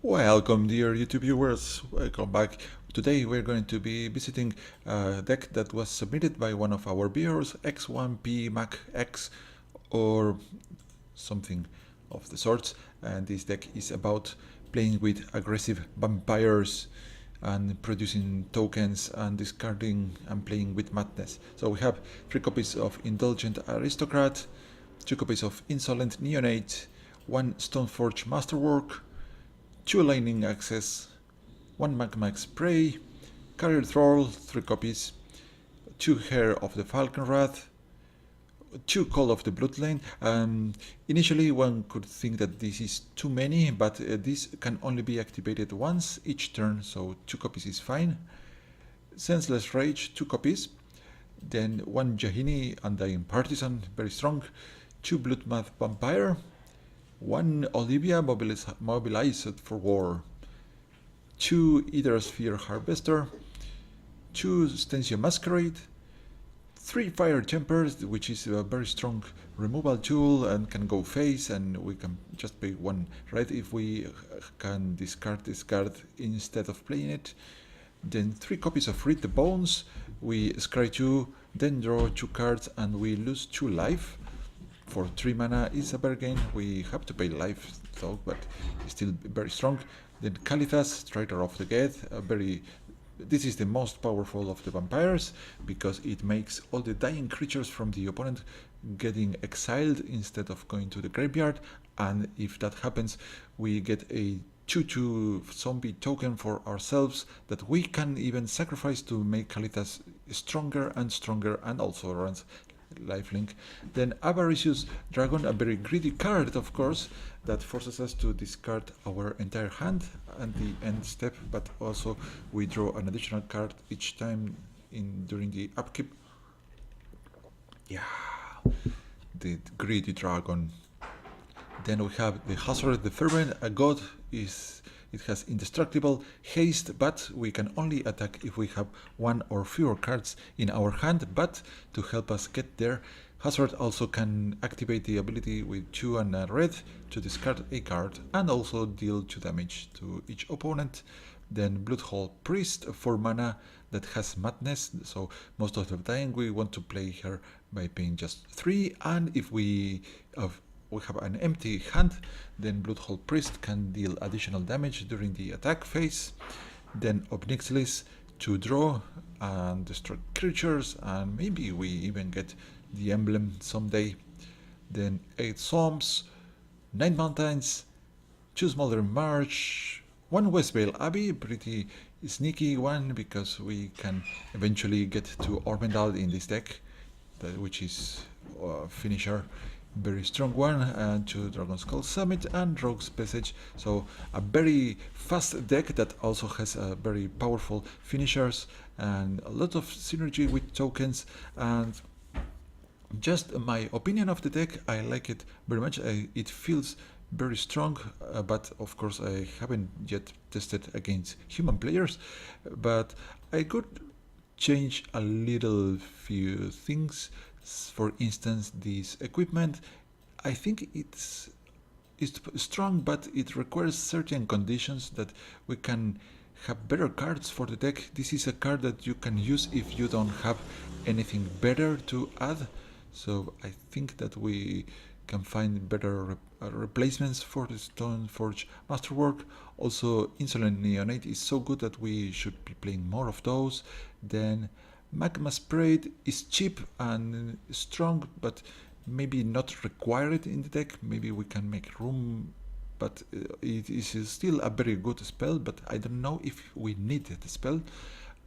Welcome, dear YouTube viewers. Welcome back. Today we're going to be visiting a deck that was submitted by one of our viewers, x1PMacx's or something of the sorts. And this deck is about playing with aggressive vampires and producing tokens and discarding and playing with madness. So we have 3 copies of Indulgent Aristocrat, 2 copies of Insolent Neonate, 1 Stoneforge Masterwork, 2 Lightning Access, 1 Magma's Prey, Carrier Thrall, 3 copies, 2 Hair of the Falcon Wrath, 2 Call of the Bloodline. Initially one could think that this is too many, but this can only be activated once each turn, so 2 copies is fine. Senseless Rage, 2 copies, then 1 Jahini Undying Partisan, very strong, 2 Bloodbath Vampire, 1 Olivia Mobilized for War, 2 Sphere Harvester, 2 Stensia Masquerade, 3 Fire Jumpers, which is a very strong removal tool and can go face, and we can just pay 1 red if we can discard this card instead of playing it. Then 3 copies of Read the Bones, we scry 2, then draw 2 cards and we lose 2 life. For 3 mana is a bargain. We have to pay life though, but it's still very strong. Then Kalithas, Strider of the Geth, this is the most powerful of the vampires because it makes all the dying creatures from the opponent getting exiled instead of going to the graveyard, and if that happens we get a 2/2 zombie token for ourselves that we can even sacrifice to make Kalithas stronger and also runs lifelink. Then Avaricious Dragon, a very greedy card of course, that forces us to discard our entire hand at the end step, but also we draw an additional card each time during the upkeep. Yeah, the greedy dragon. Then we have the Hazard the Fervent, a god. It has indestructible haste, but we can only attack if we have 1 or fewer cards in our hand. But to help us get there, Hazard also can activate the ability with 2 and a red to discard a card and also deal 2 damage to each opponent. Then Bloodhole Priest, 4 mana, that has madness, so most of the time we want to play her by paying just 3, and if we have an empty hand, then Bloodhole Priest can deal additional damage during the attack phase. Then Obnixilis to draw and destroy creatures, and maybe we even get the emblem someday. Then 8 Psalms, 9 Mountains, 2 Smoldering March, 1 Westvale Abbey, pretty sneaky one because we can eventually get to Ormendal in this deck, which is a finisher. Very strong one, and 2 Dragon Skull Summit and Rogue's Passage, so a very fast deck that also has very powerful finishers and a lot of synergy with tokens. And just my opinion of the deck, I like it very much. It feels very strong, but of course I haven't yet tested against human players, but I could change a little few things. For instance, this equipment, I think it's strong, but it requires certain conditions that we can have better cards for the deck. This is a card that you can use if you don't have anything better to add, so I think that we can find better replacements for the Stoneforge Masterwork. Also, Insolent Neonate is so good that we should be playing more of those. Then Magma's Prey is cheap and strong, but maybe not required in the deck. Maybe we can make room, but it is still a very good spell, but I don't know if we need the spell.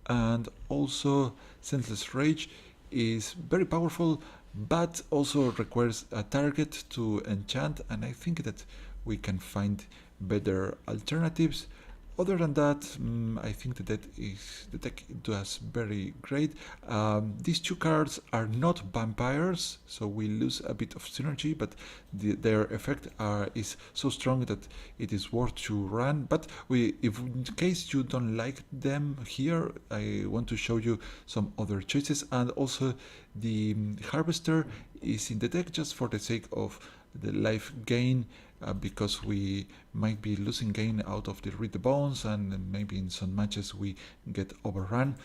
And also Senseless Rage is very powerful, but also requires a target to enchant, and I think that we can find better alternatives. Other than that, I think the deck does very great. These 2 cards are not vampires, so we lose a bit of synergy, but their effect is so strong that it is worth to run. But if in case you don't like them here, I want to show you some other choices. And also the Harvester is in the deck just for the sake of the life gain because we might be losing gain out of the Read the Bones, and maybe in some matches we get overrun.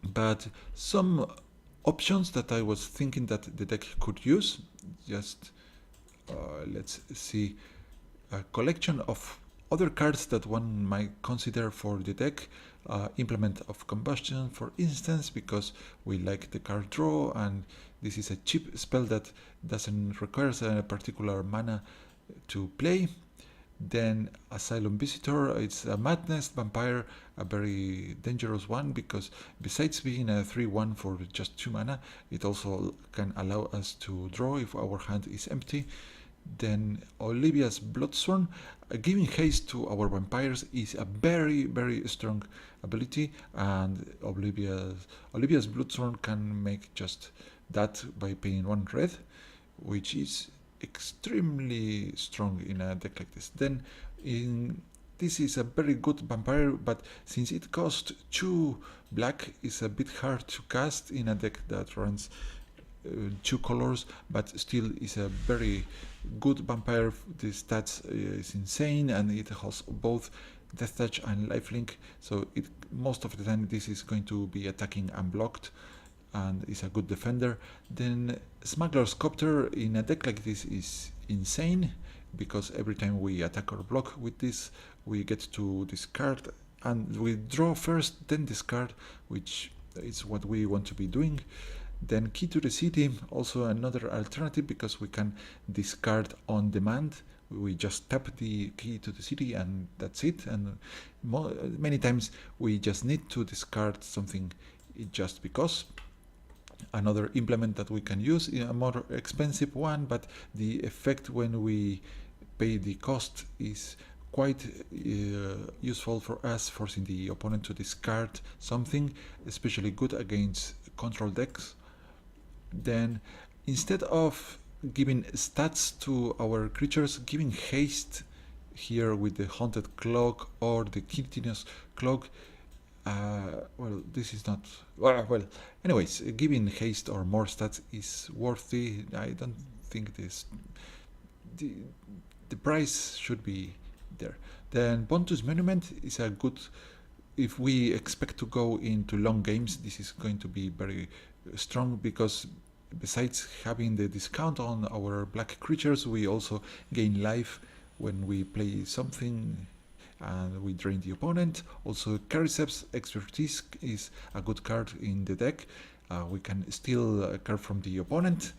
But some options that I was thinking that the deck could use, just let's see, a collection of other cards that one might consider for the deck. Implement of Combustion, for instance, because we like the card draw, and this is a cheap spell that doesn't require a particular mana to play. Then Asylum Visitor, it's a Madness Vampire, a very dangerous one, because besides being a 3-1 for just 2 mana, it also can allow us to draw if our hand is empty. Then Olivia's Bloodsworn, giving haste to our vampires is a very, very strong ability, and Olivia's Bloodsworn can make just that by paying 1 red, which is extremely strong in a deck like this. Then this is a very good vampire, but since it costs 2 black, it's a bit hard to cast in a deck that runs 2 colors, but still is a very good vampire. The stats is insane, and it has both Death Touch and Lifelink, so most of the time this is going to be attacking unblocked and is a good defender. Then Smuggler's Copter in a deck like this is insane, because every time we attack or block with this, we get to discard, and we draw first, then discard, which is what we want to be doing. Then Key to the City, also another alternative, because we can discard on demand. We just tap the Key to the City and that's it, and many times we just need to discard something just because. Another implement that we can use, a more expensive one, but the effect when we pay the cost is quite useful for us, forcing the opponent to discard something, especially good against control decks. Then instead of giving stats to our creatures, giving haste here with the Haunted Cloak or the Guiltinous Cloak, well, this is not well. Anyways, giving haste or more stats is worthy. I don't think the price should be there. Then Pontus Monument is a good, if we expect to go into long games, this is going to be very strong, because besides having the discount on our black creatures, we also gain life when we play something and we drain the opponent. Also, Cariceps Expertise is a good card in the deck. We can steal a card from the opponent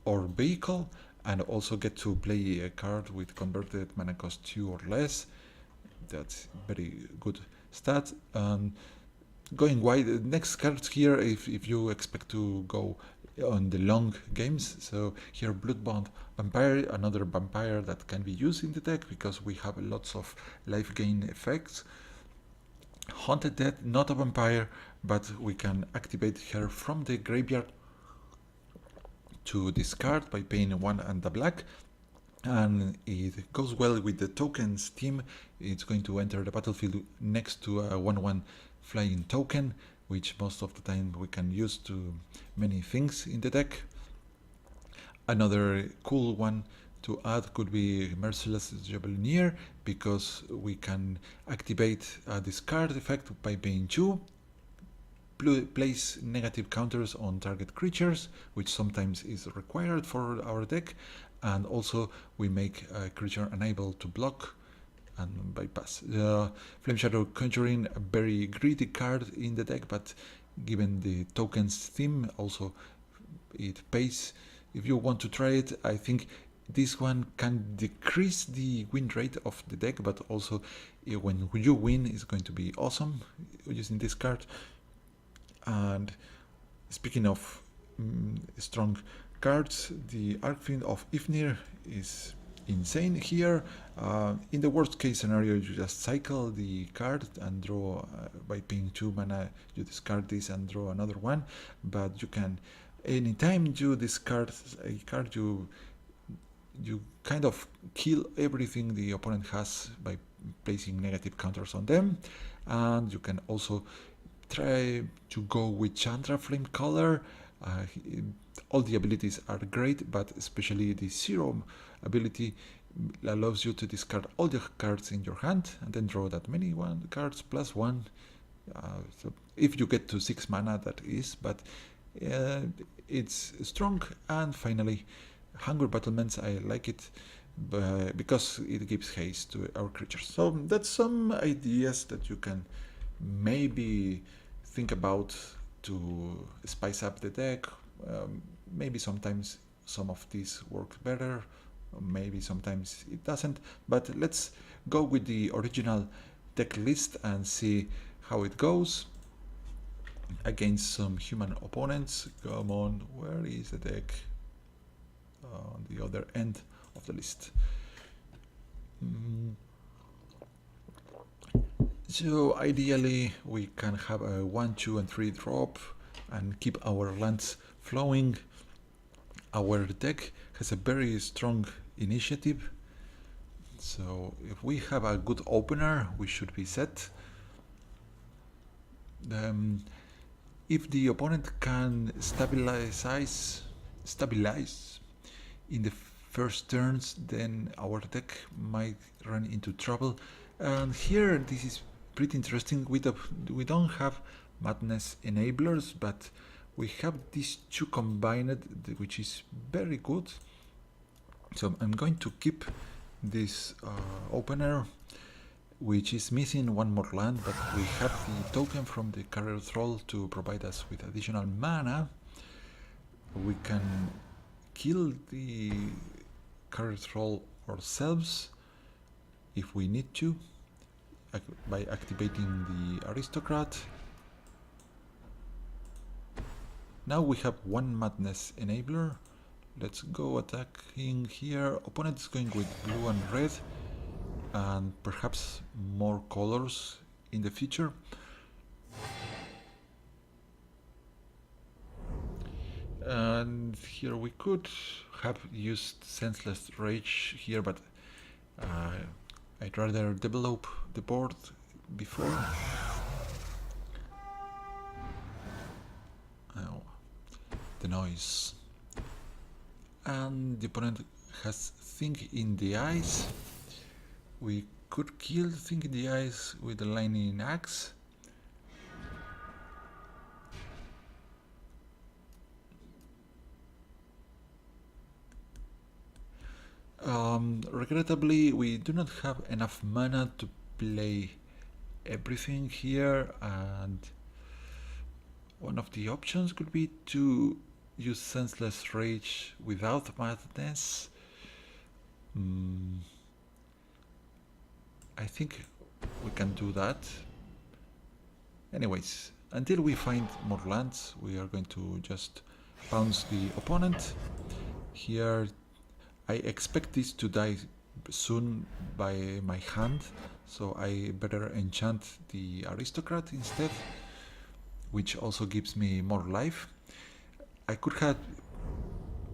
or vehicle, and also get to play a card with converted mana cost 2 or less. That's very good stat. Going wide, the next card here, if you expect to go on the long games, so here Bloodbound Vampire, another vampire that can be used in the deck because we have lots of life gain effects. Haunted Dead, not a vampire, but we can activate her from the graveyard to discard by paying 1 and a black, and it goes well with the tokens team. It's going to enter the battlefield next to a 1/1 flying token, which most of the time we can use to many things in the deck. Another cool one to add could be Merciless Javelinier, because we can activate a discard effect by paying 2, place negative counters on target creatures, which sometimes is required for our deck, and also we make a creature unable to block and bypass. Flame Shadow Conjuring, a very greedy card in the deck, but given the tokens theme, also it pays. If you want to try it, I think this one can decrease the win rate of the deck, but also when you win, it's going to be awesome using this card. And speaking of strong cards, the Archfiend of Ifnir is insane here. In the worst case scenario, you just cycle the card and draw, by paying 2 mana, you discard this and draw another one. But you can, anytime you discard a card, you kind of kill everything the opponent has by placing negative counters on them. And you can also try to go with Chandra Flame Color. All the abilities are great, but especially the Serum ability allows you to discard all the cards in your hand and then draw that many cards plus one. So if you get to 6 mana, that is, but it's strong. And finally, Hunger Battlements, I like it because it gives haste to our creatures. So that's some ideas that you can maybe think about to spice up the deck. Maybe sometimes some of these work better, maybe sometimes it doesn't, but let's go with the original deck list and see how it goes against some human opponents. Come on, where is the deck? On the other end of the list. So ideally we can have a 1, 2 and 3 drop and keep our lands flowing. Our deck has a very strong initiative, so if we have a good opener we should be set. If the opponent can stabilize in the first turns, then our deck might run into trouble. And here this is pretty interesting. We don't have Madness Enablers, but we have these two combined, which is very good. So I'm going to keep this opener, which is missing one more land, but we have the token from the Carrier Troll to provide us with additional mana. We can kill the Carrier Troll ourselves if we need to by activating the Aristocrat. Now we have one Madness Enabler. Let's go attacking here. Opponent is going with blue and red and perhaps more colors in the future. And here we could have used Senseless Rage here, but I'd rather develop the board before. Oh, the noise. And the opponent has Think in the Eyes. We could kill Think in the Eyes with the Lightning Axe. Regrettably, we do not have enough mana to play everything here, and one of the options could be to use Senseless Rage without Madness. I think we can do that. Anyways, until we find more lands, we are going to just bounce the opponent. Here I expect this to die soon by my hand, so I better enchant the Aristocrat instead, which also gives me more life. I could have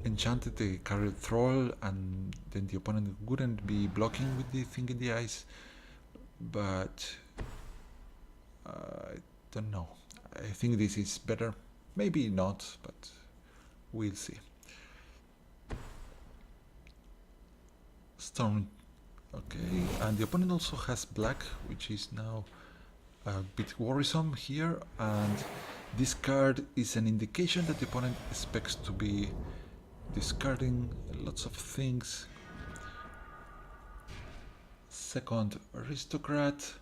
enchanted the Carrier Troll and then the opponent wouldn't be blocking with the Thing in the Eyes, but I don't know. I think this is better. Maybe not, but we'll see. Storm. Okay, and the opponent also has black, which is now a bit worrisome here, and this card is an indication that the opponent expects to be discarding lots of things. Second Aristocrat.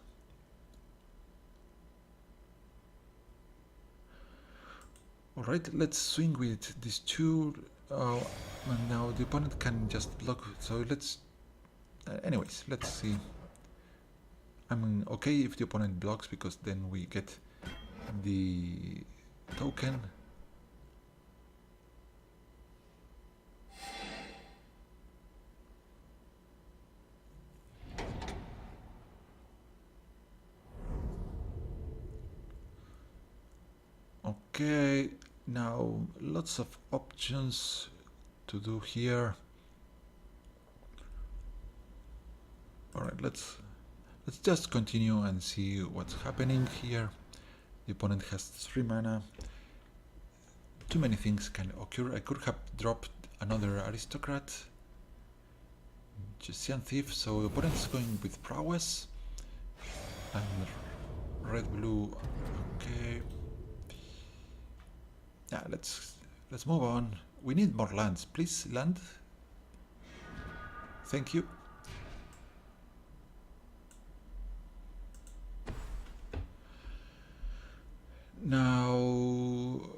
Alright, let's swing with these two. And now the opponent can just block, so let's anyways, let's see. I'm okay if the opponent blocks, because then we get the token. Okay, now lots of options to do here. Alright, let's just continue and see what's happening here. The opponent has 3 mana. Too many things can occur. I could have dropped another Aristocrat Magician Thief, so the opponent is going with prowess. And red, blue, okay. Yeah, let's move on. We need more lands, please land. Thank you. Now,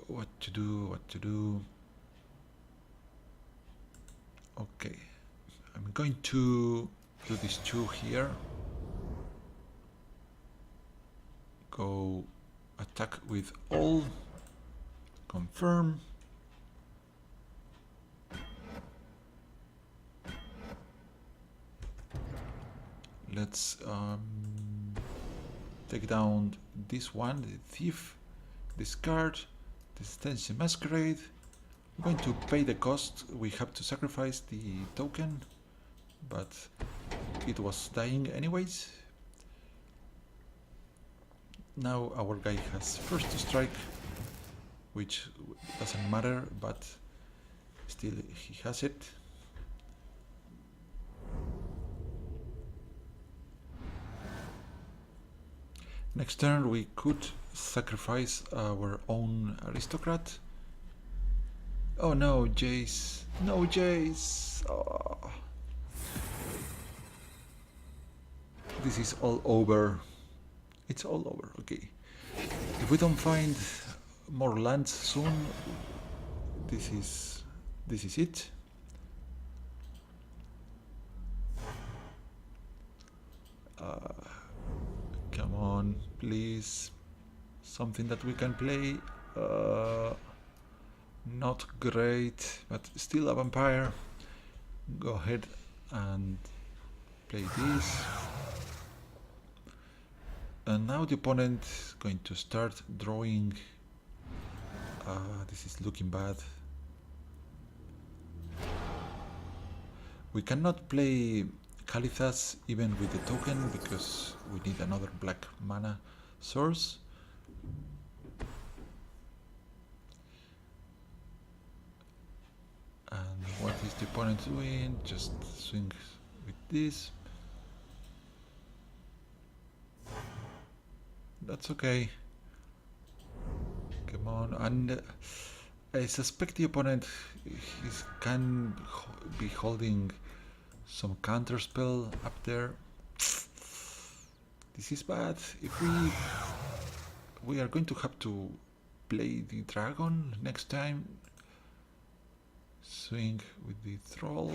what to do? Okay, I'm going to do these two here. Go attack with all. Confirm. Let's take down this one, the thief. Discard. This masquerade. I'm going to pay the cost. We have to sacrifice the token, but it was dying anyways. Now our guy has first strike, which doesn't matter, but still he has it. Next turn we could sacrifice our own aristocrat. Oh no, Jace. No, Jace. Oh. This is all over. It's all over, okay. If we don't find more lands soon, this is it. Come on, please. Something that we can play. Not great, but still a vampire. Go ahead and play this. And now the opponent is going to start drawing. This is looking bad. We cannot play Kalithas even with the token because we need another black mana source. And what is the opponent doing? Just swing with this. That's okay. Come on. And I suspect the opponent can be holding some counter spell up there. This is bad. If we are going to have to play the dragon next time. Swing with the thrall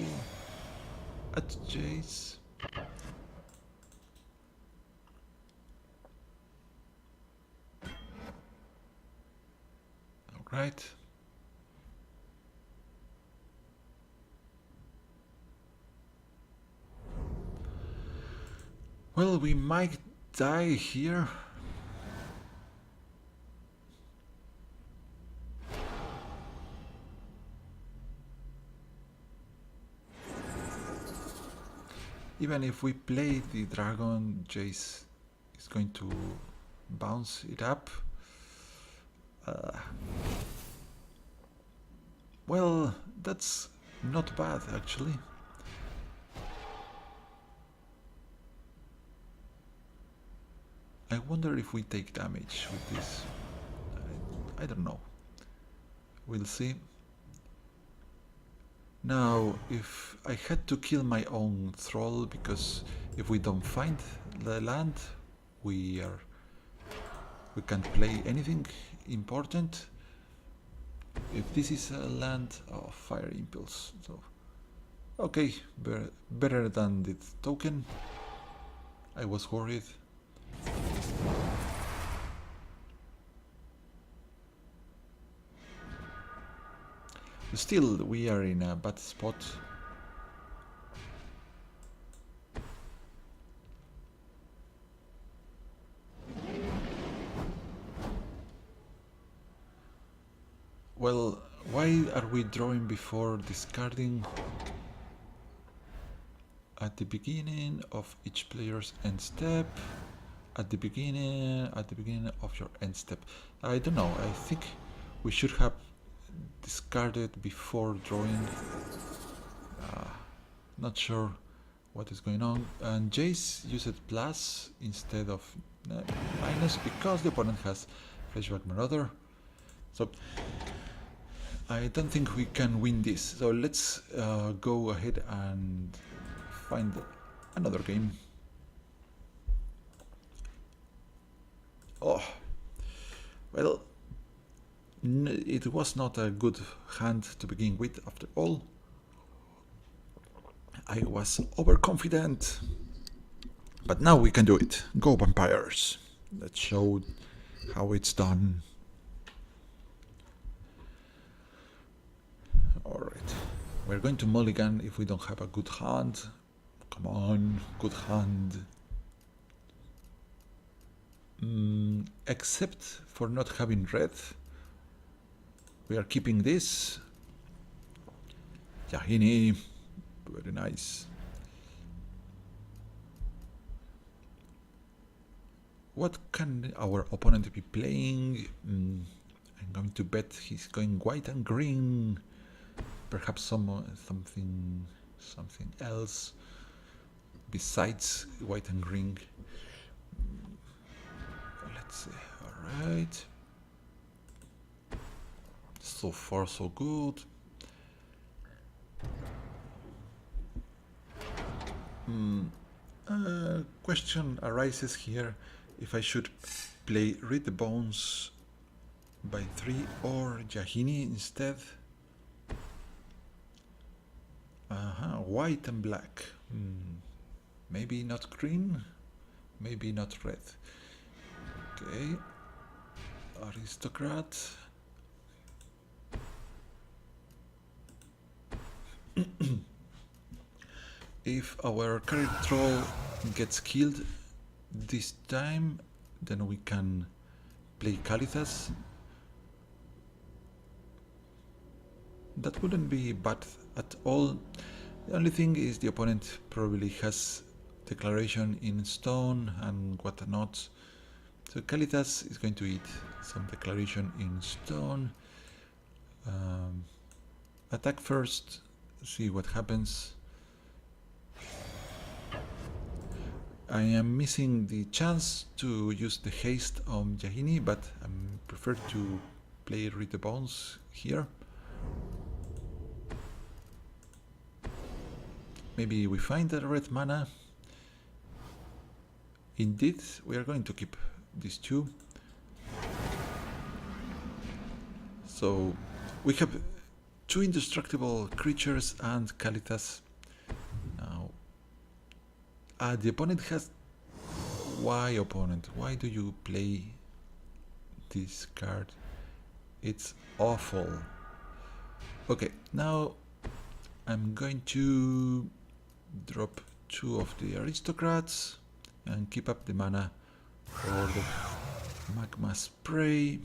at Jace. All right. Well, we might die here. Even if we play the dragon, Jace is going to bounce it up. Well, that's not bad actually. I wonder if we take damage with this. I don't know. We'll see. Now, if I had to kill my own thrall, because if we don't find the land, we can't play anything important. If this is a land of fire impulse, so okay, better than the token. I was worried. Still, we are in a bad spot. Well, why are we drawing before discarding? At the beginning of each player's end step. At the beginning of your end step. I don't know. I think we should have discarded before drawing. Not sure what is going on. And Jace used plus instead of minus because the opponent has flashback marauder. So I don't think we can win this. So let's go ahead and find another game. Oh, well, it was not a good hand to begin with after all. I was overconfident, but now we can do it. Go vampires. Let's show how it's done. Alright, we're going to mulligan if we don't have a good hand. Come on, good hand. Except for not having red. We are keeping this. Yahini, very nice. What can our opponent be playing? I'm going to bet he's going white and green. Perhaps something else besides white and green. Let's see. All right. So far, so good. Question arises here if I should play Read the Bones by 3 or Yahini instead. White and black. Maybe not green, maybe not red. Okay. Aristocrat. If our carrot troll gets killed this time, then we can play Kalithas. That wouldn't be bad at all. The only thing is the opponent probably has declaration in stone and whatnot. So Kalithas is going to eat some declaration in stone. Attack first, see what happens. I am missing the chance to use the haste on Yahini, but I prefer to play Read the Bones here. Maybe we find the red mana. Indeed, we are going to keep these two. So we have two indestructible creatures and Kalithas. Now, the opponent has... Why, opponent? Why do you play this card? It's awful. Okay, now I'm going to drop two of the aristocrats and keep up the mana for the magma spray.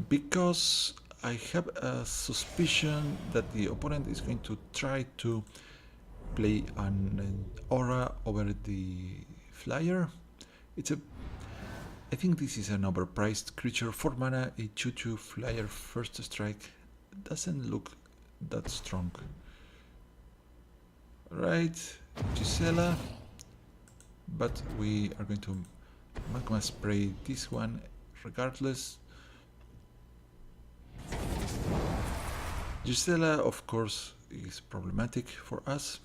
Because I have a suspicion that the opponent is going to try to play an aura over the flyer. I think this is an overpriced creature. 4 mana, a 2/2 flyer first strike. Doesn't look that strong. Right, Gisela. But we are going to magma spray this one regardless. Gisela, of course, is problematic for us.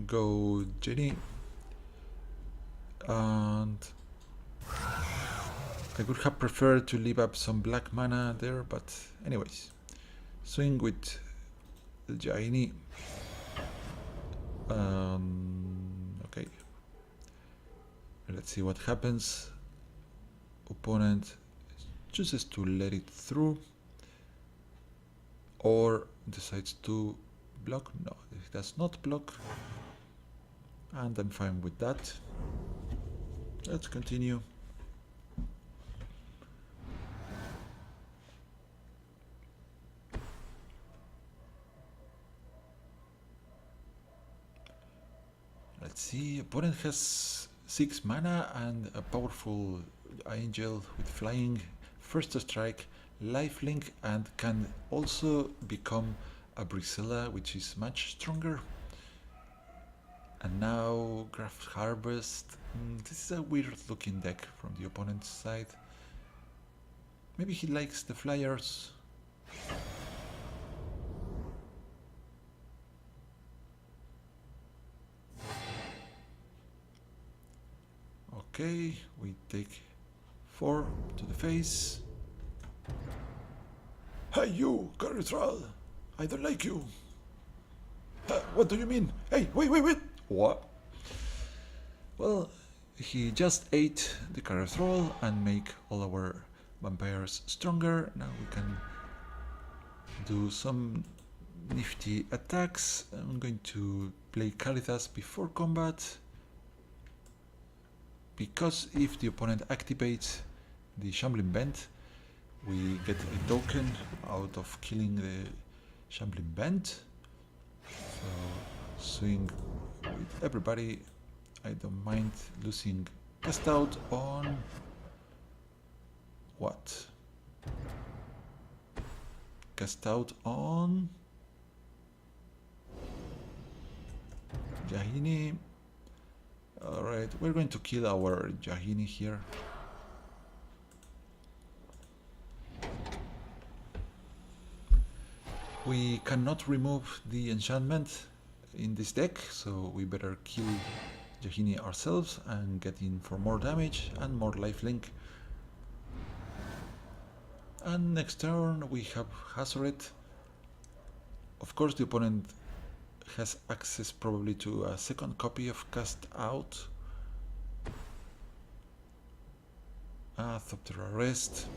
Go Jenny. And I would have preferred to leave up some black mana there, but anyways. Swing with Jenny. Okay. Let's see what happens. Opponent chooses to let it through or decides to block. No, it does not block, and I'm fine with that. Let's continue. Let's Let's see, opponent has 6 mana and a powerful angel with flying, first strike, lifelink, and can also become a Brisela, which is much stronger. And now Graft Harvest. This is a weird looking deck from the opponent's side. Maybe he likes the flyers. Okay, we take 4 to the face. Hey you, Caritral! I don't like you! What do you mean? Hey, wait! What? Well, he just ate the Caritral and make all our vampires stronger. Now we can do some nifty attacks. I'm going to play Kalitas before combat, because if the opponent activates the Shambling Bent, we get a token out of killing the Shambling Bent. So swing with everybody. I don't mind losing cast out on what? Cast out on Jahini. Alright, we're going to kill our Jahini here. We cannot remove the enchantment in this deck, so we better kill Jahini ourselves and get in for more damage and more lifelink. And next turn we have Hazoret. Of course the opponent has access probably to a second copy of Cast Out. Thopter Arrest,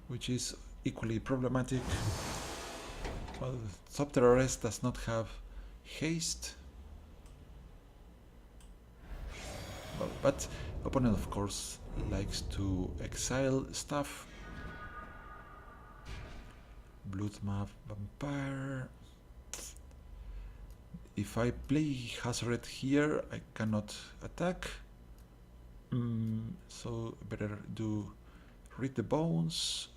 which is equally problematic. Well, Thopter Arrest does not have haste. Well, but opponent of course likes to exile stuff. Bloodmap Vampire. If I play Hazoret here, I cannot attack. So better do Read the Bones.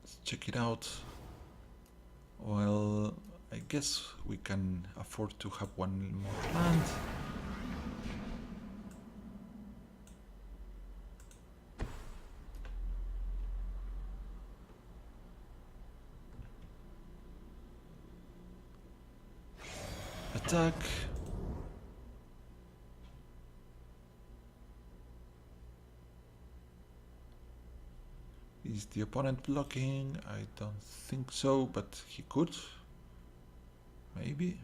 Let's check it out. Well, I guess we can afford to have one more land. Attack. Is the opponent blocking? I don't think so, but he could. Maybe.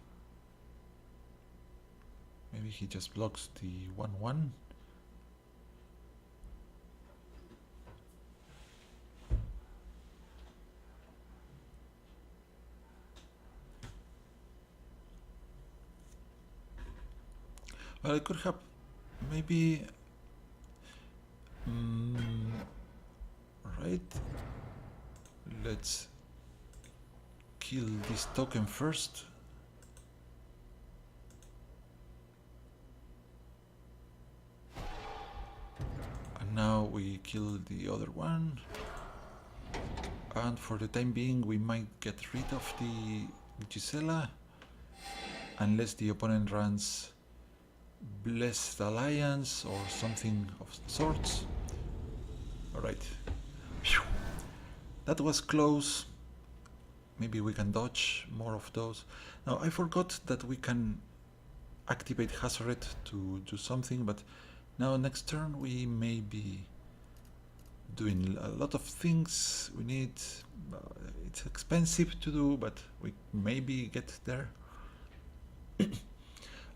Maybe he just blocks the 1/1. Well, I could have maybe right. Let's kill this token first. And now we kill the other one. And for the time being we might get rid of the Gisela, unless the opponent runs Blessed Alliance or something of sorts. Alright. That was close. Maybe we can dodge more of those. Now I forgot that we can activate Hazoret to do something, but now next turn we may be doing a lot of things. We need it's expensive to do, but we maybe get there.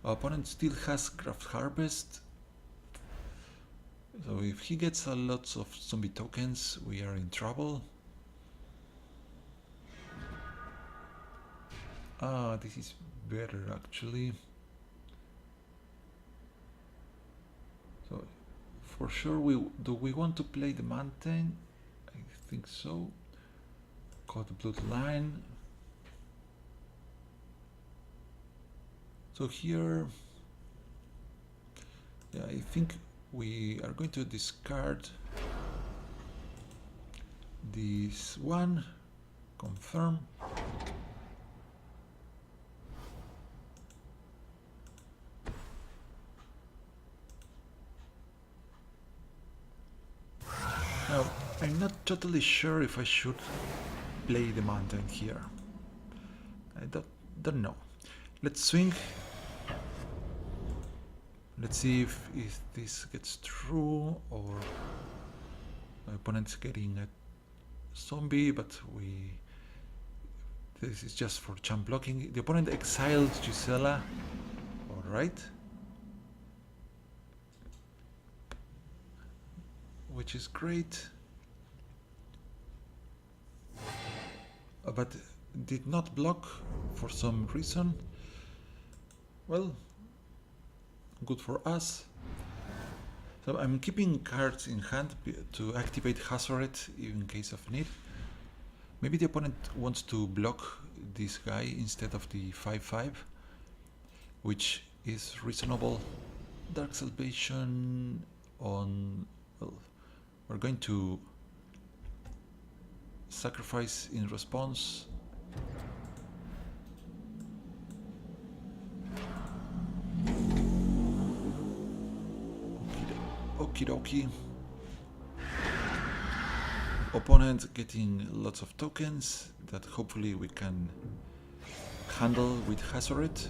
Our opponent still has Graft Harvest, so if he gets a lot of zombie tokens, we are in trouble. This is better actually. So for sure, we want to play the mountain? I think so. Code Bloodline. So here, yeah, I think we are going to discard this one, confirm. Now, I'm not totally sure if I should play the mountain here. I don't know. Let's swing. Let's see if this gets through or my opponent's getting a zombie, but this is just for champ blocking. The opponent exiled Gisela. Alright. Which is great. But did not block for some reason. Well, good for us. So I'm keeping cards in hand to activate Hazoret in case of need. Maybe the opponent wants to block this guy instead of the 5/5, which is reasonable. Dark Salvation on... well, we're going to sacrifice in response. Okie dokie. Opponent getting lots of tokens that hopefully we can handle with Hazoret.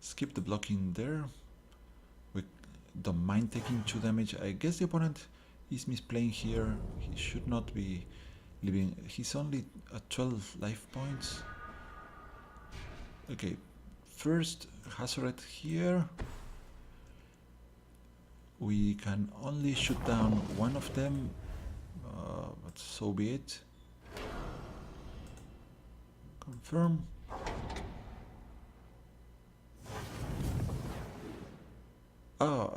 Skip the blocking there. We don't mind taking 2 damage. I guess the opponent is misplaying here. He should not be leaving. He's only at 12 life points. Okay, first Hazoret here. We can only shoot down one of them, but so be it. Confirm. Ah,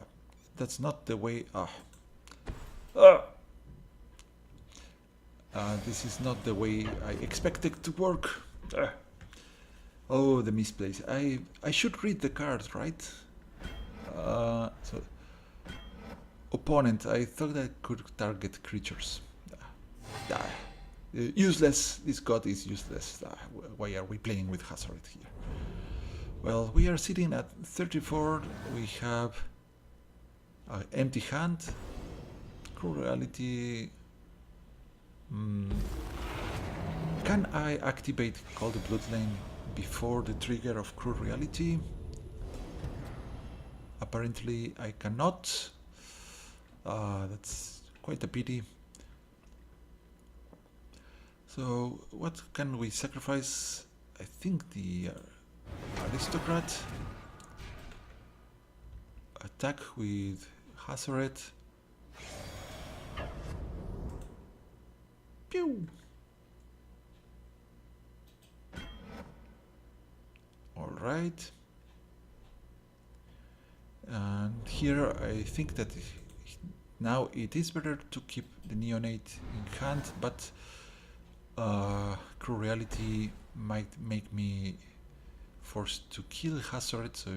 that's not the way. This is not the way I expected to work. Oh, the misplays. I should read the card, right? So opponent, I thought I could target creatures. Useless. This god is useless. Why are we playing with Hazoret here? Well, we are sitting at 34. We have an empty hand. Cruel Reality. Can I activate Call the Bloodline before the trigger of Cruel Reality? Apparently I cannot. That's quite a pity. So what can we sacrifice? I think the Aristocrat. Attack with Hazoret. Pew! Alright. And here I think that now it is better to keep the Neonate in hand, but Cruel Reality might make me forced to kill Hazoret, so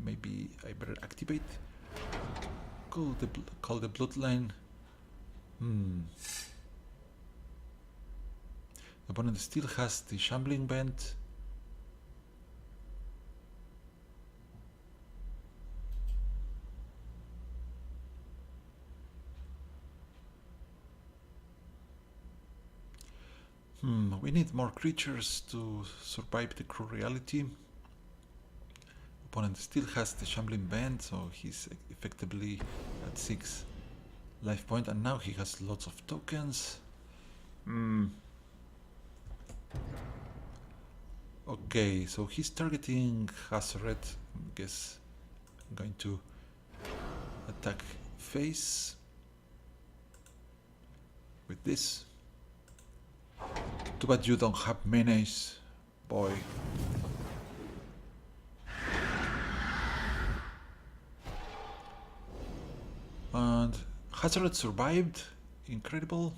maybe I better activate. Call the Bloodline. The opponent still has the Shambling Bent. We need more creatures to survive the Cruel Reality. Opponent still has the Shambling Band, so he's effectively at 6 life point, and now he has lots of tokens. Okay, so he's targeting Hazoret. I guess I'm going to attack face with this. Too bad you don't have menace, boy. And Hazoret survived. Incredible.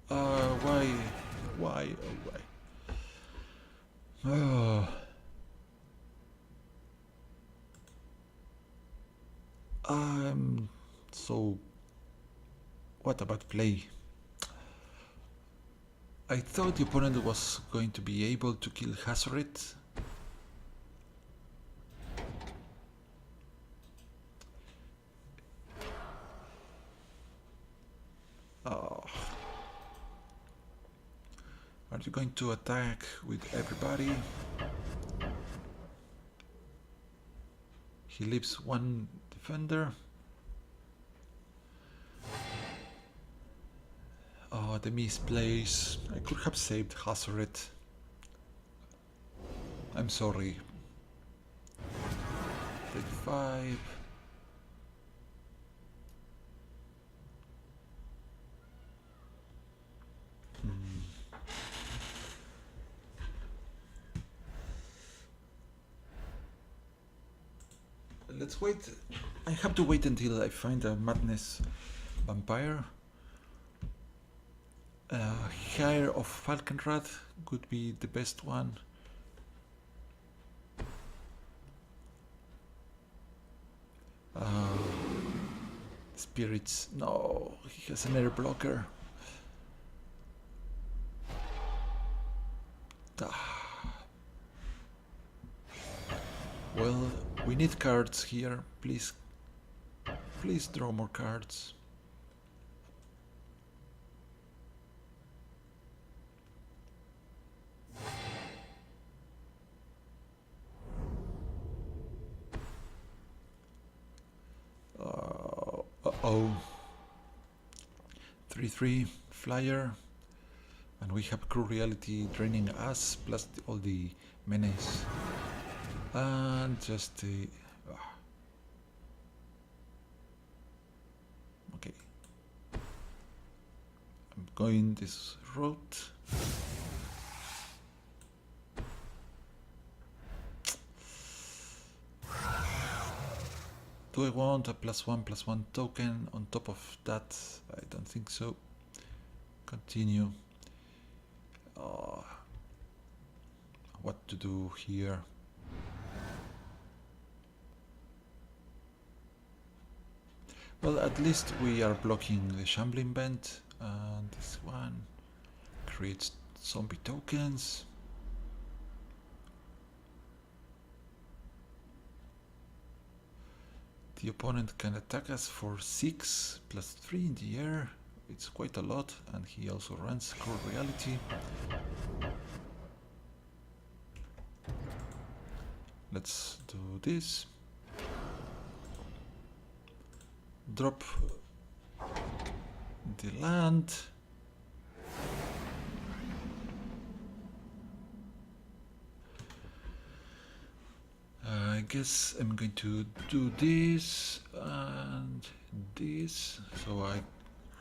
Why? Oh, why? Oh, so what about play? I thought the opponent was going to be able to kill Hazoret. Oh. Are you going to attack with everybody? He leaves one defender. Oh, the misplays. I could have saved Hazoret. I'm sorry. 35. Let's wait. I have to wait until I find a madness vampire. Hair of Falconrad could be the best one. Spirits. No, he has an air blocker. Well, we need cards here. Please, please draw more cards. Uh-oh. 3/3 flyer. And we have Cruel Reality draining us, plus all the menace. And just the... okay. I'm going this route. Do I want a +1/+1 token on top of that? I don't think so. Continue. What to do here? Well, at least we are blocking the Shambling Bent, and this one creates zombie tokens. The opponent can attack us for 6 plus 3 in the air. It's quite a lot, and he also runs Cruel Reality. Let's do this. Drop the land. I guess I'm going to do this and this, so I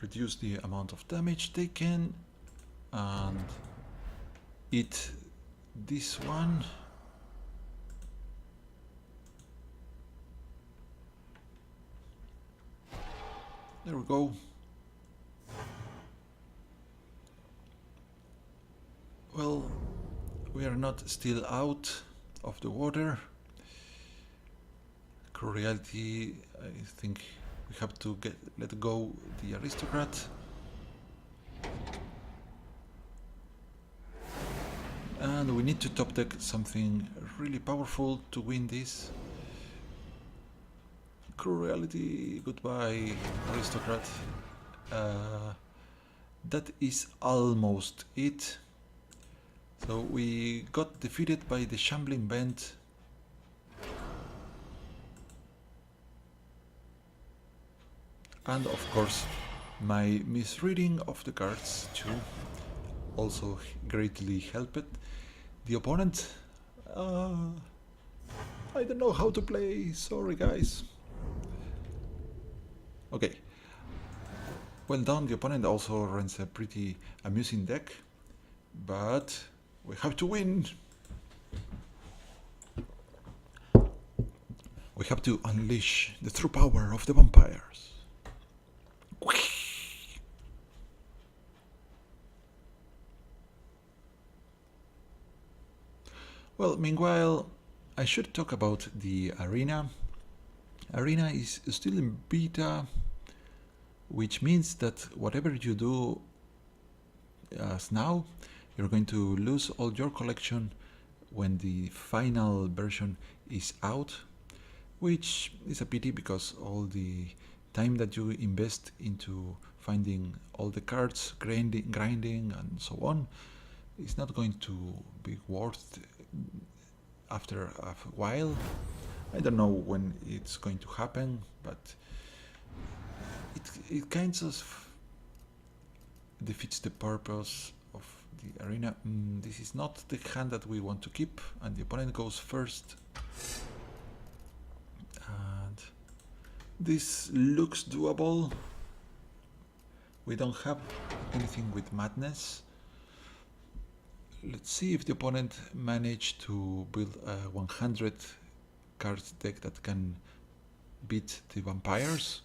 reduce the amount of damage taken and eat this one. There we go. Well, we are not still out of the water. Cruel Reality, I think we have to let go the aristocrat. And we need to top deck something really powerful to win this. Cruel Reality, goodbye, aristocrat. That is almost it. So we got defeated by the Shambling Bent. And of course, my misreading of the cards too also greatly helped. The opponent, I don't know how to play, sorry guys. Okay, well done. The opponent also runs a pretty amusing deck, but we have to win. We have to unleash the true power of the vampires. Well, meanwhile, I should talk about the arena. Arena is still in beta, which means that whatever you do as now, you're going to lose all your collection when the final version is out, which is a pity because all the time that you invest into finding all the cards, grinding and so on, is not going to be worth after a while. I don't know when it's going to happen, but it kind of defeats the purpose of the arena. This is not the hand that we want to keep, and the opponent goes first. And this looks doable. We don't have anything with madness. Let's see if the opponent managed to build a 100 card deck that can beat the vampires.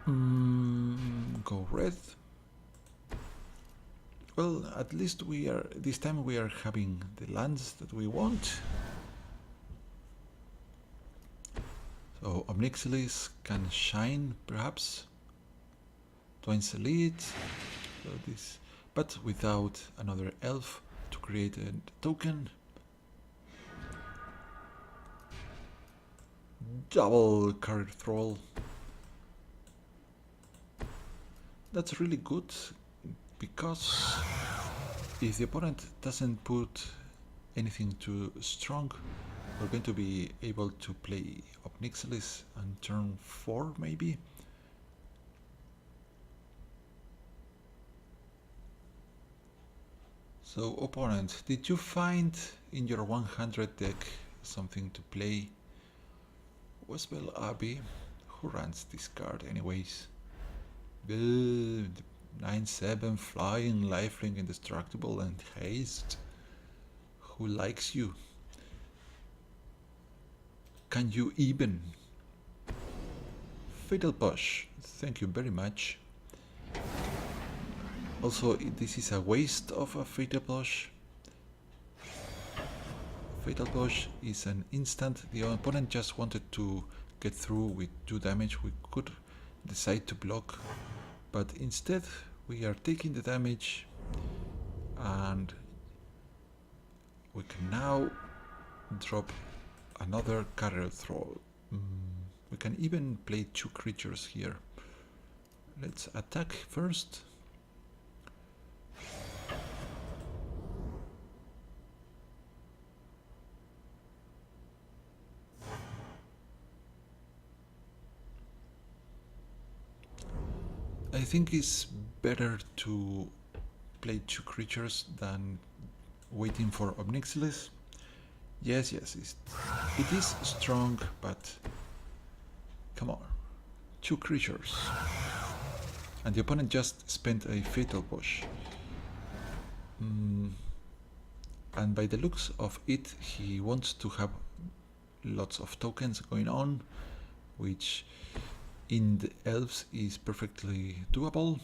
Go red. Well, at least this time we are having the lands that we want. So Omnixilis can shine, perhaps. Twine's Elite. So this, but without another elf to create a token. Double card thrall. That's really good, because if the opponent doesn't put anything too strong, we're going to be able to play Omnixilis on turn 4 maybe. So opponent, did you find in your 100 deck something to play? Westbell Abbey, who runs this card anyways? 9/7 flying, lifelink, indestructible, and haste. Who likes you? Can you even? Fatal Push, thank you very much. Also, this is a waste of a Fatal Push. Fatal Push is an instant. The opponent just wanted to get through with 2 damage. We could decide to block, but instead we are taking the damage, and we can now drop another carrier throw. We can even play 2 creatures here. Let's attack first. I think it's better to play 2 creatures than waiting for Omnixilis. Yes, it is strong, but come on, 2 creatures. And the opponent just spent a Fatal Push. And by the looks of it, he wants to have lots of tokens going on, which in the elves is perfectly doable.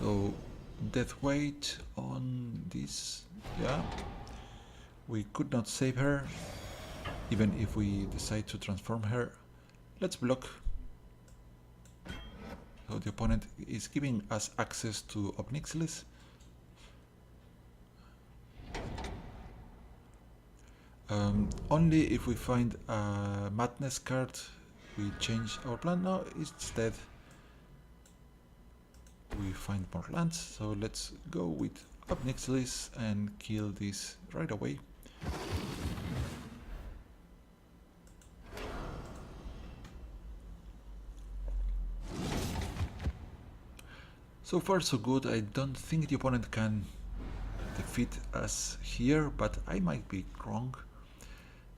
So death weight on this, yeah. We could not save her, even if we decide to transform her. Let's block. So the opponent is giving us access to Omnixilis. Only if we find a madness card we change our plan. Now instead we find more lands, so let's go with Omnixilis and kill this right away. So far so good. I don't think the opponent can defeat us here, but I might be wrong.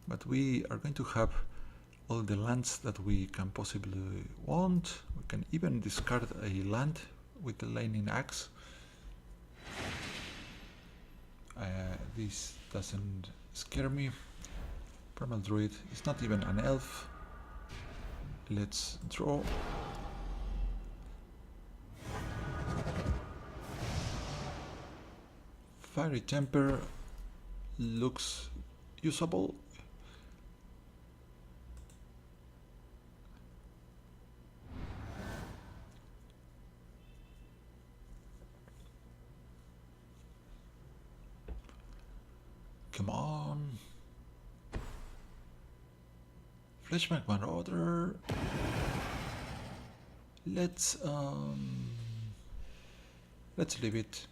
But we are going to have all the lands that we can possibly want. We can even discard a land with the Lightning Axe. This doesn't scare me. Primal Druid is not even an elf. Let's draw. Fiery Temper looks usable. Come on. Flashback Marauder. Let's leave it.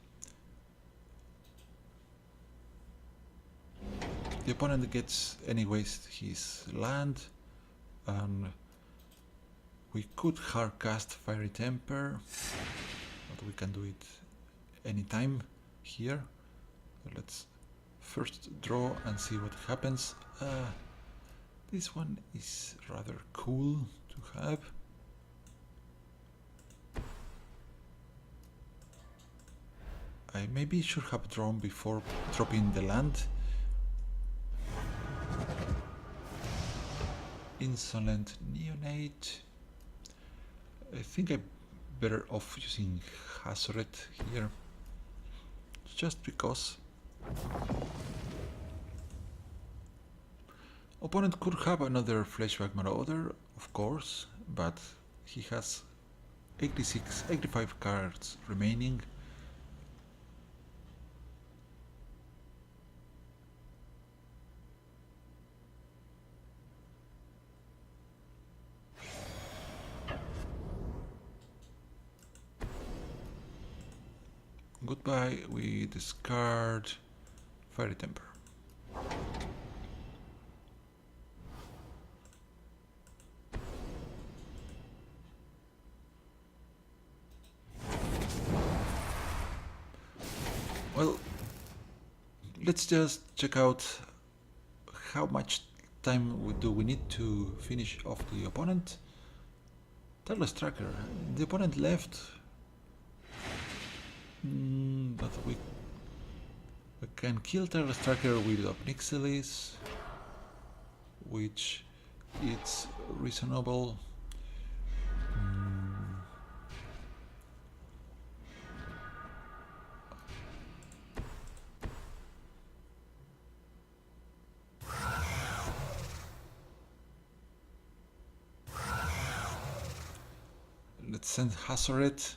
The opponent gets anyways his land, and we could hardcast Fiery Temper, but we can do it anytime here. So let's first draw and see what happens. This one is rather cool to have. I maybe should have drawn before dropping the land. Insolent Neonate. I think I'm better off using Hazoret here, just because. Opponent could have another Flashback Marauder, of course, but he has 85 cards remaining. Goodbye, we discard Fiery Temper. Well, let's just check out how much time do we need to finish off the opponent. Tireless Tracker. The opponent left, but we can kill Tireless Tracker with Obnixilis, which it's reasonable. Let's send Hazoret.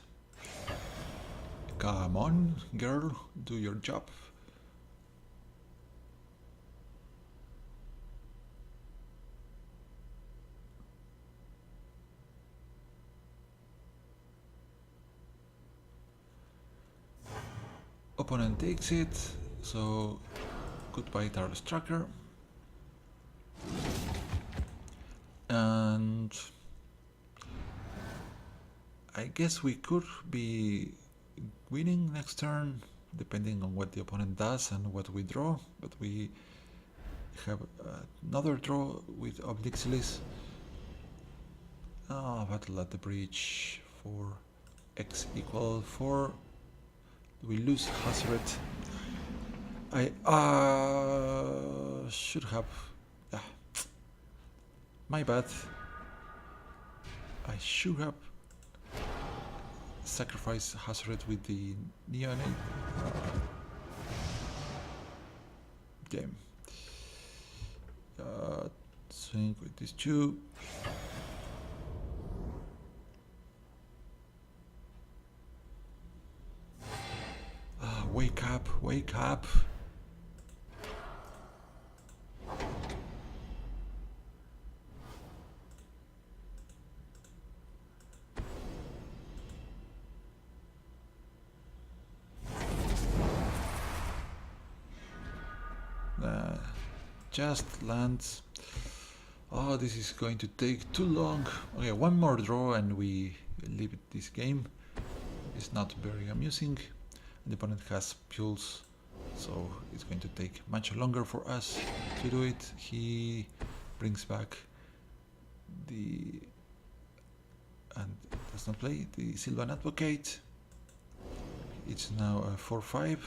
Come on, girl, do your job. Opponent takes it, so goodbye Tireless Tracker. And I guess we could be winning next turn, depending on what the opponent does and what we draw, but we have another draw with Obnixilis. Battle at the Bridge for x equal 4. We lose Hazoret. I should have... my bad. I should have sacrificed Hazoret with the Neonate. Damn. Swing with these two. Wake up, wake up. Just lands. Oh, this is going to take too long. Okay, one more draw and we leave this game. It's not very amusing. The opponent has Duels, so it's going to take much longer for us to do it. He brings back the... and does not play the Sylvan Advocate. It's now a 4-5.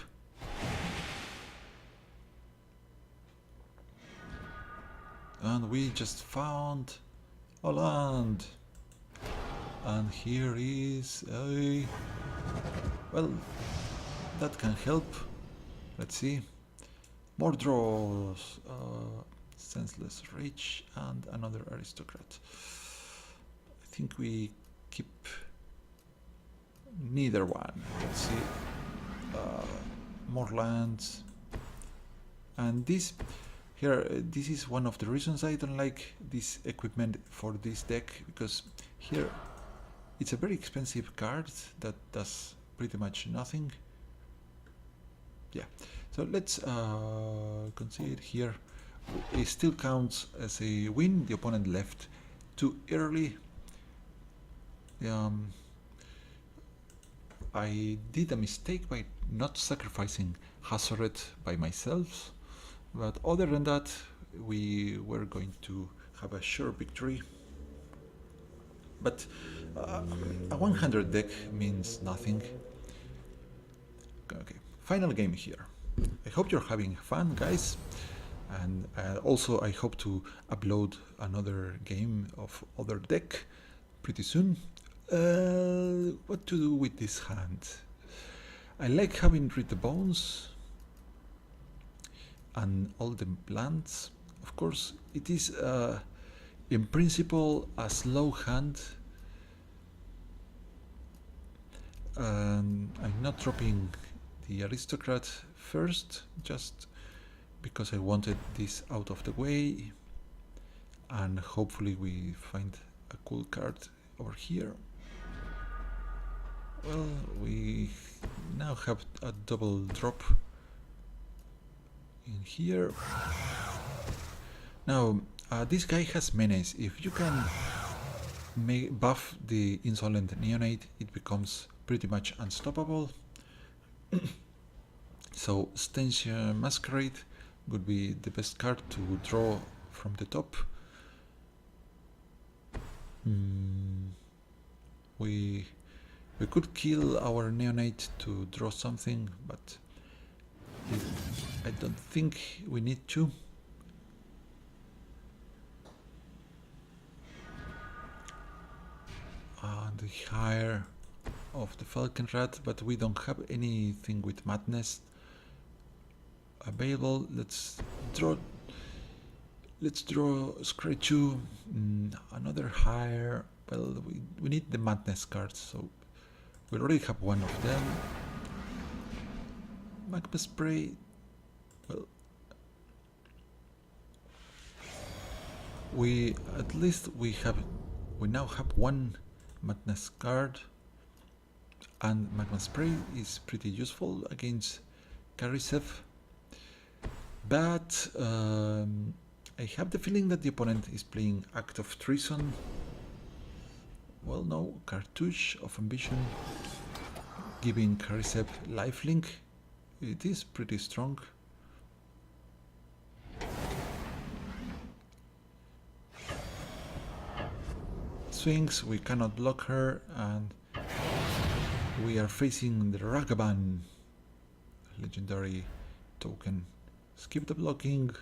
And we just found a land. And here is a... well, that can help. Let's see. More draws. Senseless Rage and another Aristocrat. I think we keep neither one. Let's see. More lands. And this here, this is one of the reasons I don't like this equipment for this deck, because here it's a very expensive card that does pretty much nothing. Yeah, so let's concede here. It still counts as a win. The opponent left too early. I did a mistake by not sacrificing Hazoret by myself, but other than that, we were going to have a sure victory. But a 100 deck means nothing. Okay, final game here. I hope you're having fun, guys. And also I hope to upload another game of other deck pretty soon. What to do with this hand? I like having Read the Bones and all the plants. Of course, it is in principle a slow hand. I'm not dropping the Aristocrat first, just because I wanted this out of the way, and hopefully we find a cool card over here. Well, we now have a double drop in here. Now, this guy has menace. If you can buff the Insolent Neonate, it becomes pretty much unstoppable. So Stench Masquerade would be the best card to draw from the top. We could kill our Neonate to draw something, but I don't think we need to. The higher of the Falcon Rat, but we don't have anything with Madness available. Let's draw Scry 2, another higher. Well, we need the Madness cards, so we already have one of them. Magma Spray. Well, we now have one Madness card, and Magma Spray is pretty useful against Karisev. But I have the feeling that the opponent is playing Act of Treason. Well, no, Cartouche of Ambition, giving Karisev lifelink. It is pretty strong. Swings, we cannot block her, and we are facing the Ragavan legendary token. Skip the blocking.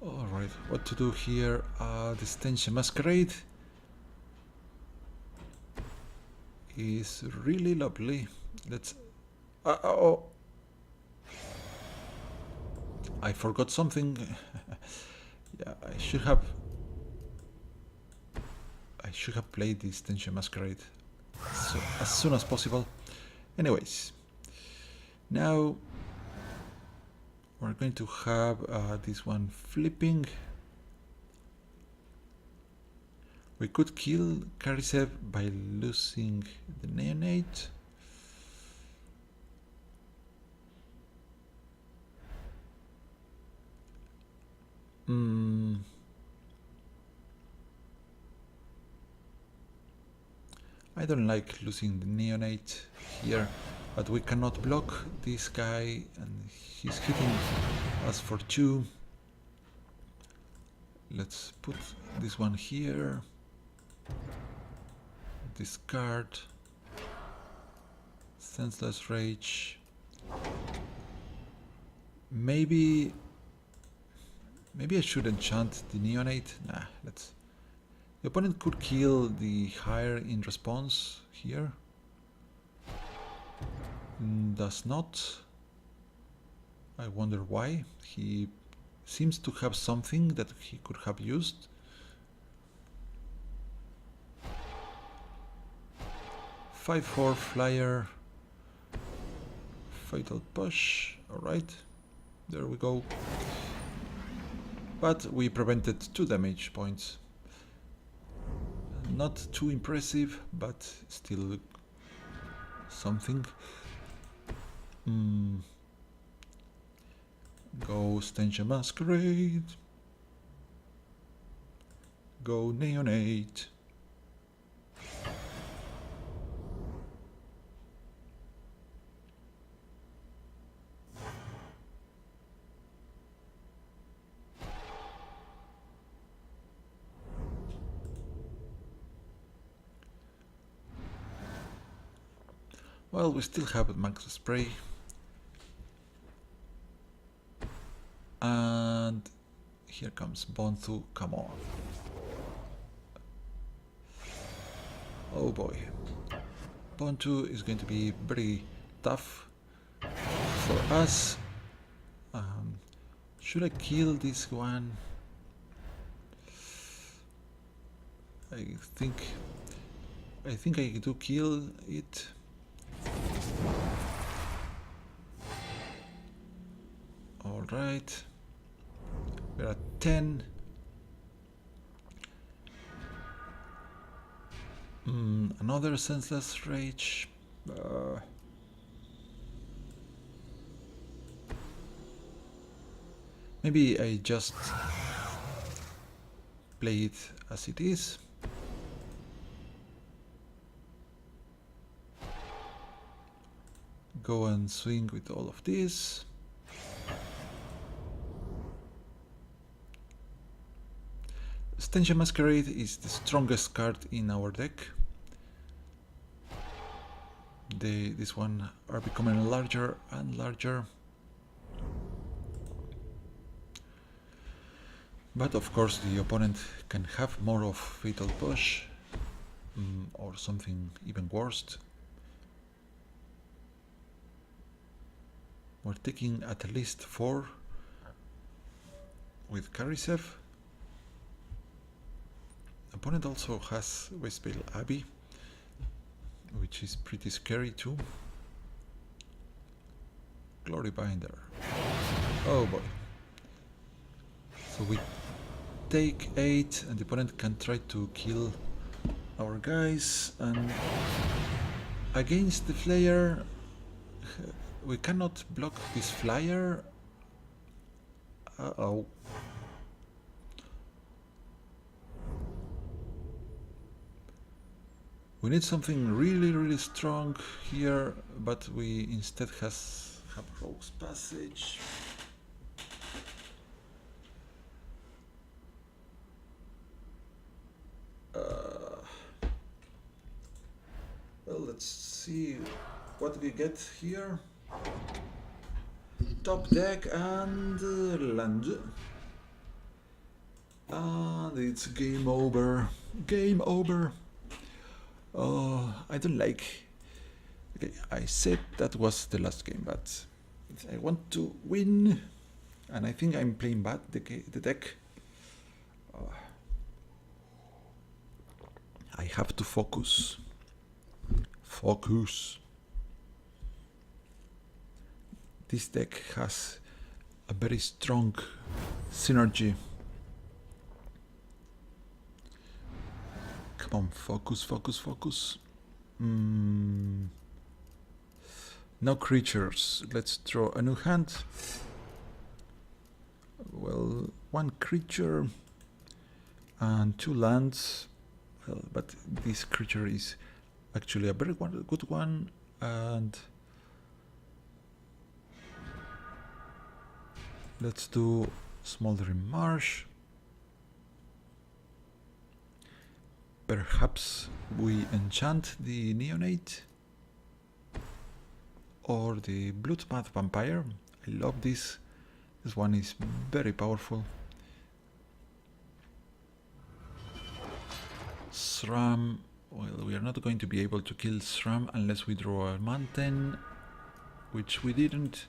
Alright, what to do here? The Stench Masquerade is really lovely. Let's... oh! I forgot something. Yeah, I should have played this Stench Masquerade as soon as possible. Anyways, now we're going to have this one flipping. We could kill Karisev by losing the Neonate. I don't like losing the Neonate here, but we cannot block this guy, and he's hitting us for 2. Let's put this one here. Discard. Senseless Rage. Maybe Maybe I should enchant the neonate. Nah, let's. The opponent could kill the higher in response here. Does not. I wonder why. He seems to have something that he could have used. Five 4 flyer. Fatal push. Alright. There we go. But we prevented 2 damage points. Not too impressive, but still something. Go Stench Masquerade. Go Neonate. Well, we still have Max Spray. And here comes Bontu, come on. Oh boy. Bontu is going to be very tough for us. Should I kill this one? I think I do kill it. All right. We're at 10. Another senseless rage. Maybe I just play it as it is. Go and swing with all of this. Stench Masquerade is the strongest card in our deck. This one are becoming larger and larger. But of course the opponent can have more of Fatal Push or something even worse. We're taking at least 4 with Karisev. Opponent also has Westpale Abbey, which is pretty scary too. Glory Binder. Oh boy. So we take 8 and the opponent can try to kill our guys, and against the flyer we cannot block this flyer. Uh-oh. We need something really strong here, but we instead have Rogue's Passage. Well, let's see what we get here. Top deck and land. And it's game over. Game over. Oh, I don't like. Okay, I said that was the last game, but I want to win, and I think I'm playing bad the deck. I have to focus. Focus. This deck has a very strong synergy. Come on, focus, focus, focus. No creatures. Let's draw a new hand. Well, 1 creature and 2 lands. Well, but this creature is actually a very good one, and let's do Smoldering Marsh. Perhaps we enchant the Neonate or the Bloodbath Vampire. I love this. This one is very powerful. SRAM. Well, we are not going to be able to kill SRAM unless we draw a mountain, which we didn't.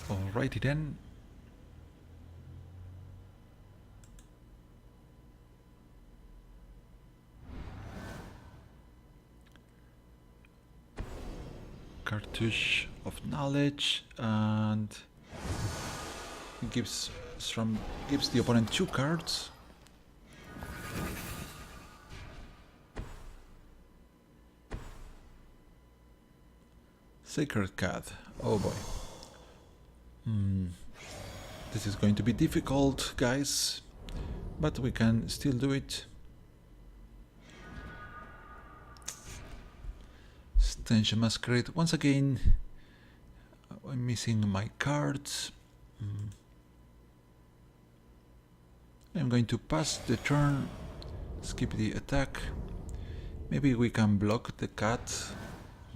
Alrighty then. Cartouche of knowledge, and gives the opponent 2 cards. Sacred Cat. Oh boy. This is going to be difficult, guys, but we can still do it. Stench Masquerade. Once again, I'm missing my cards. I'm going to pass the turn, skip the attack. Maybe we can block the cat.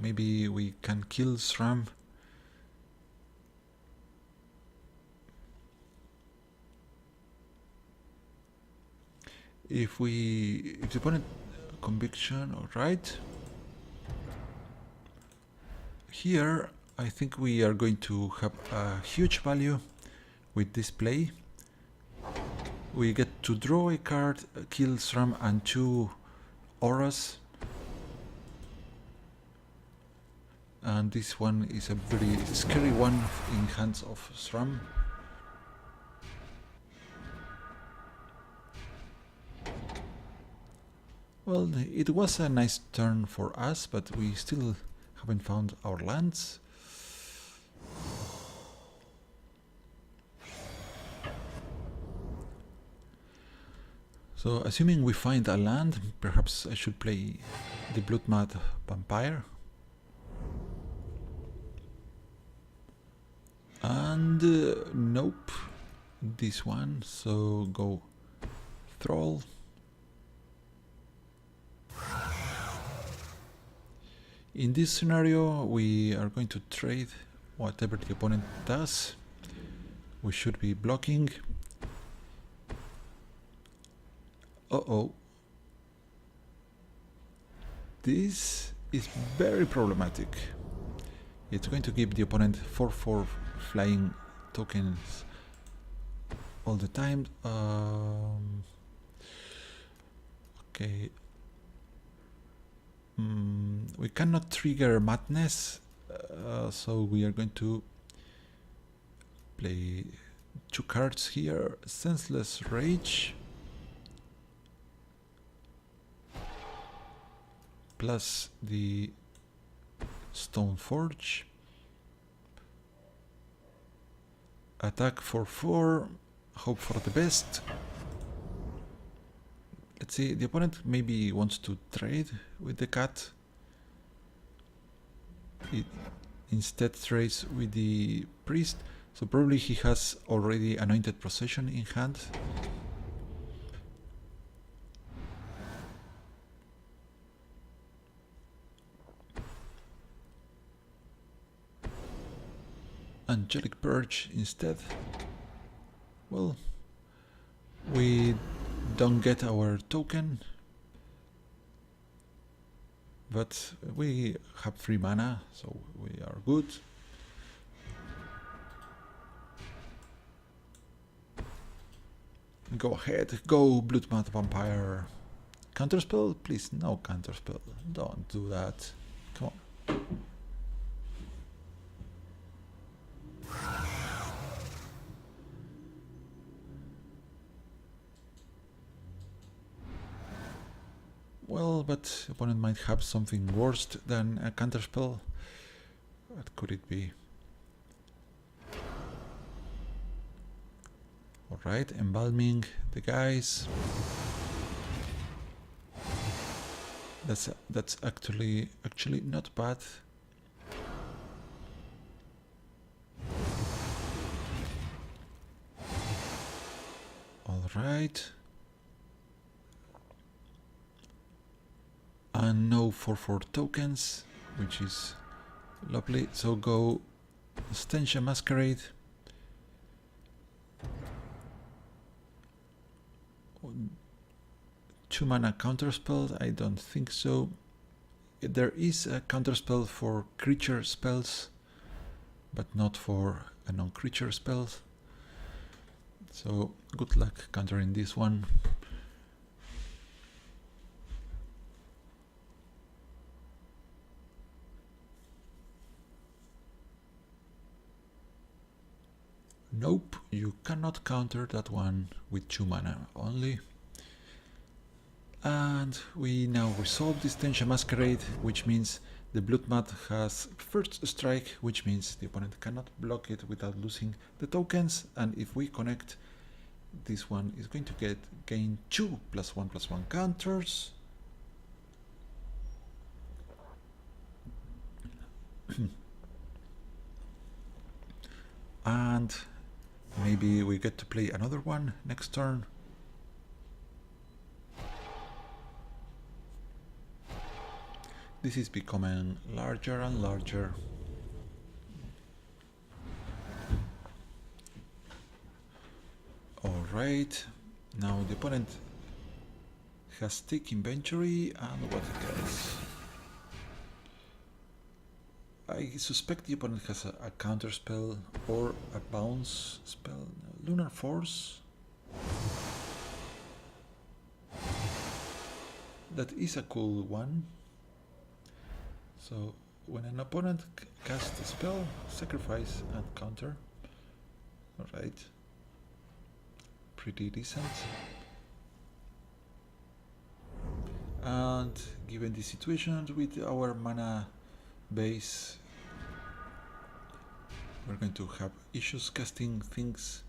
Maybe we can kill SRAM. If the opponent conviction, alright. Here, I think we are going to have a huge value with this play. We get to draw a card, kill SRAM and 2 auras. And this one is a very scary one in hands of SRAM. Well, it was a nice turn for us, but we still haven't found our lands. So, assuming we find a land, perhaps I should play the Bloodmad Vampire. And nope, this one, so go Thrall. In this scenario, we are going to trade whatever the opponent does. We should be blocking. Uh-oh. This is very problematic. It's going to give the opponent 4/4 flying tokens all the time. Okay. We cannot trigger Madness, so we are going to play 2 cards here. Senseless Rage plus the Stoneforge. Attack for 4, hope for the best. Let's see, the opponent maybe wants to trade with the cat. It instead trades with the priest, so probably he has already Anointed Procession in hand. Angelic Purge instead. Well, we don't get our token, but we have 3 mana, so we are good. Go ahead, go Bloodmad Vampire. Counterspell? Please, no counterspell. Don't do that. Come on. Well, but opponent might have something worse than a counterspell. What could it be? Alright, embalming the guys. That's actually not bad. Alright. And no 4/4 tokens, which is lovely. So go Stench Masquerade. 2 mana counterspell? I don't think so. There is a counterspell for creature spells, but not for a non-creature spells. So good luck countering this one. Nope, you cannot counter that one with 2 mana only. And we now resolve this Tension Masquerade, which means the Bloodmud has first strike, which means the opponent cannot block it without losing the tokens. And if we connect, this one is going to gain 2 +1/+1 counters. And maybe we get to play another one next turn. This is becoming larger and larger. Alright, now the opponent has Take Inventory and what else? I suspect the opponent has a counter spell or a bounce spell. Lunar Force. That is a cool one. So when an opponent casts a spell, sacrifice and counter. Alright. Pretty decent. And given the situation with our mana base, we're going to have issues casting things.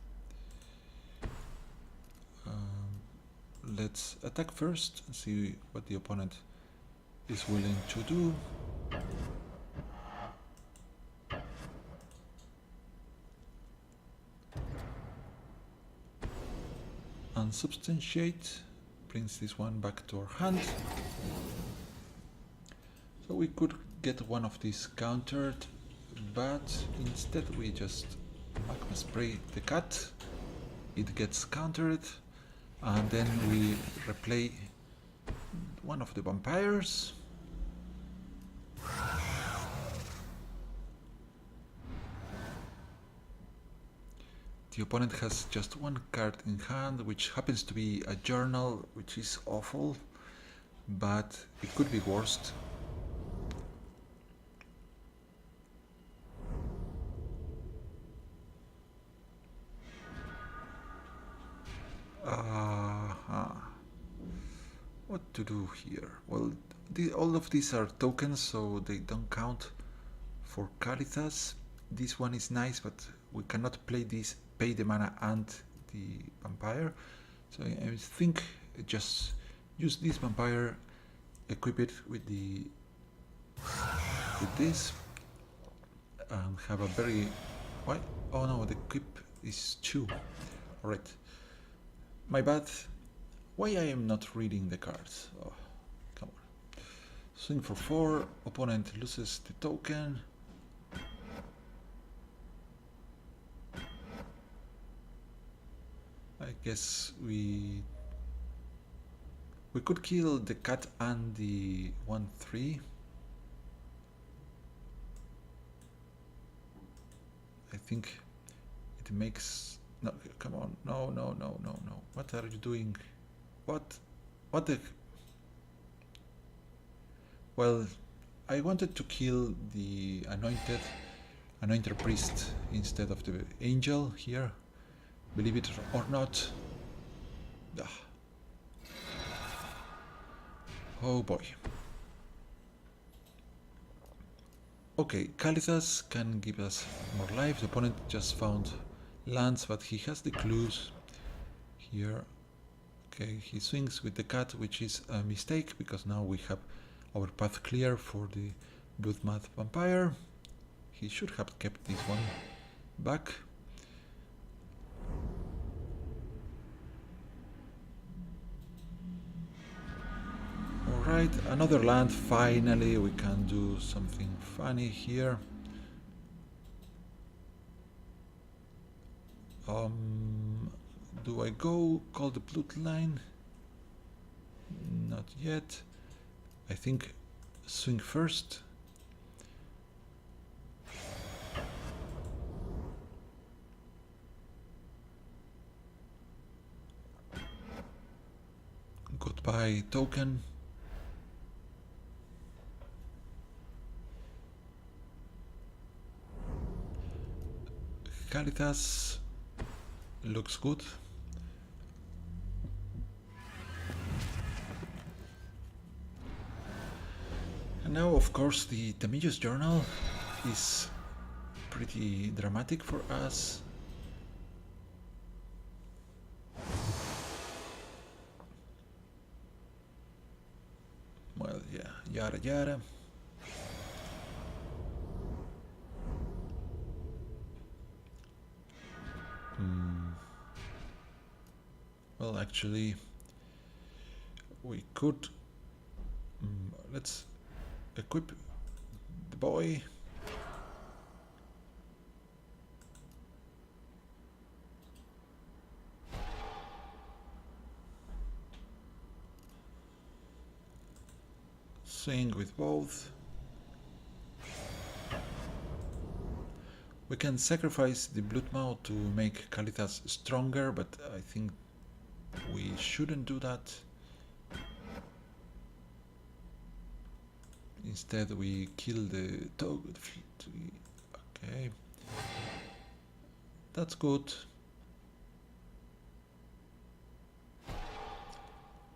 Let's attack first and see what the opponent is willing to do. Unsubstantiate brings this one back to our hand. So we could get one of these countered, but instead we just magma spray the cat. It gets countered, and then we replay one of the vampires. The opponent has just one card in hand, which happens to be a journal, which is awful, but it could be worse. What to do here? Well, all of these are tokens, so they don't count for Kalitas. This one is nice, but we cannot play this, pay the mana and the vampire. So I think just use this vampire, equip it with this, and have a very... Why? Oh no, the equip is 2. Alright. My bad. Why I am not reading the cards? Oh, come on. Swing for 4. Opponent loses the token. I guess we could kill the cat and the 1/3. I think it makes... No, come on. No. What are you doing? What the... Well, I wanted to kill the anointed priest instead of the angel here. Believe it or not. Oh boy. Okay, Kalitas can give us more life. The opponent just found lands, but he has the clues here. Okay, he swings with the cat, which is a mistake, because now we have our path clear for the Bloodmud vampire. He should have kept this one back. Alright, another land. Finally we can do something funny here. Do I go call the bloodline? Not yet. I think swing first. Goodbye token. Caritas looks good. And now, of course, the Tamiyo's journal is pretty dramatic for us. Well, yeah, yada yada. Well, actually, we could let's equip the boy. Swing with both. We can sacrifice the Bloodmouth to make Kalitas stronger, but I think we shouldn't do that. Instead, we kill the dog. Okay, that's good.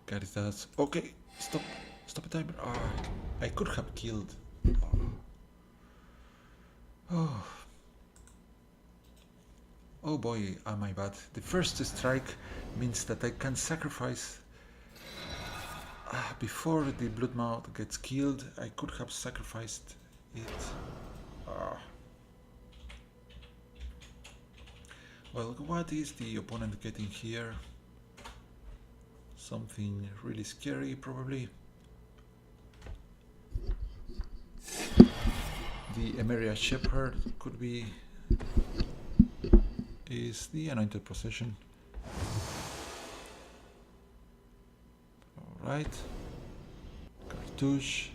Caritas. Okay, stop the timer. Oh, I could have killed. Oh boy, am I bad. The first strike means that I can sacrifice. Before the Bloodmouth gets killed, I could have sacrificed it. Well, what is the opponent getting here? Something really scary, probably. The Emeria Shepherd could be. Is the Anointed Possession. Alright. Cartouche.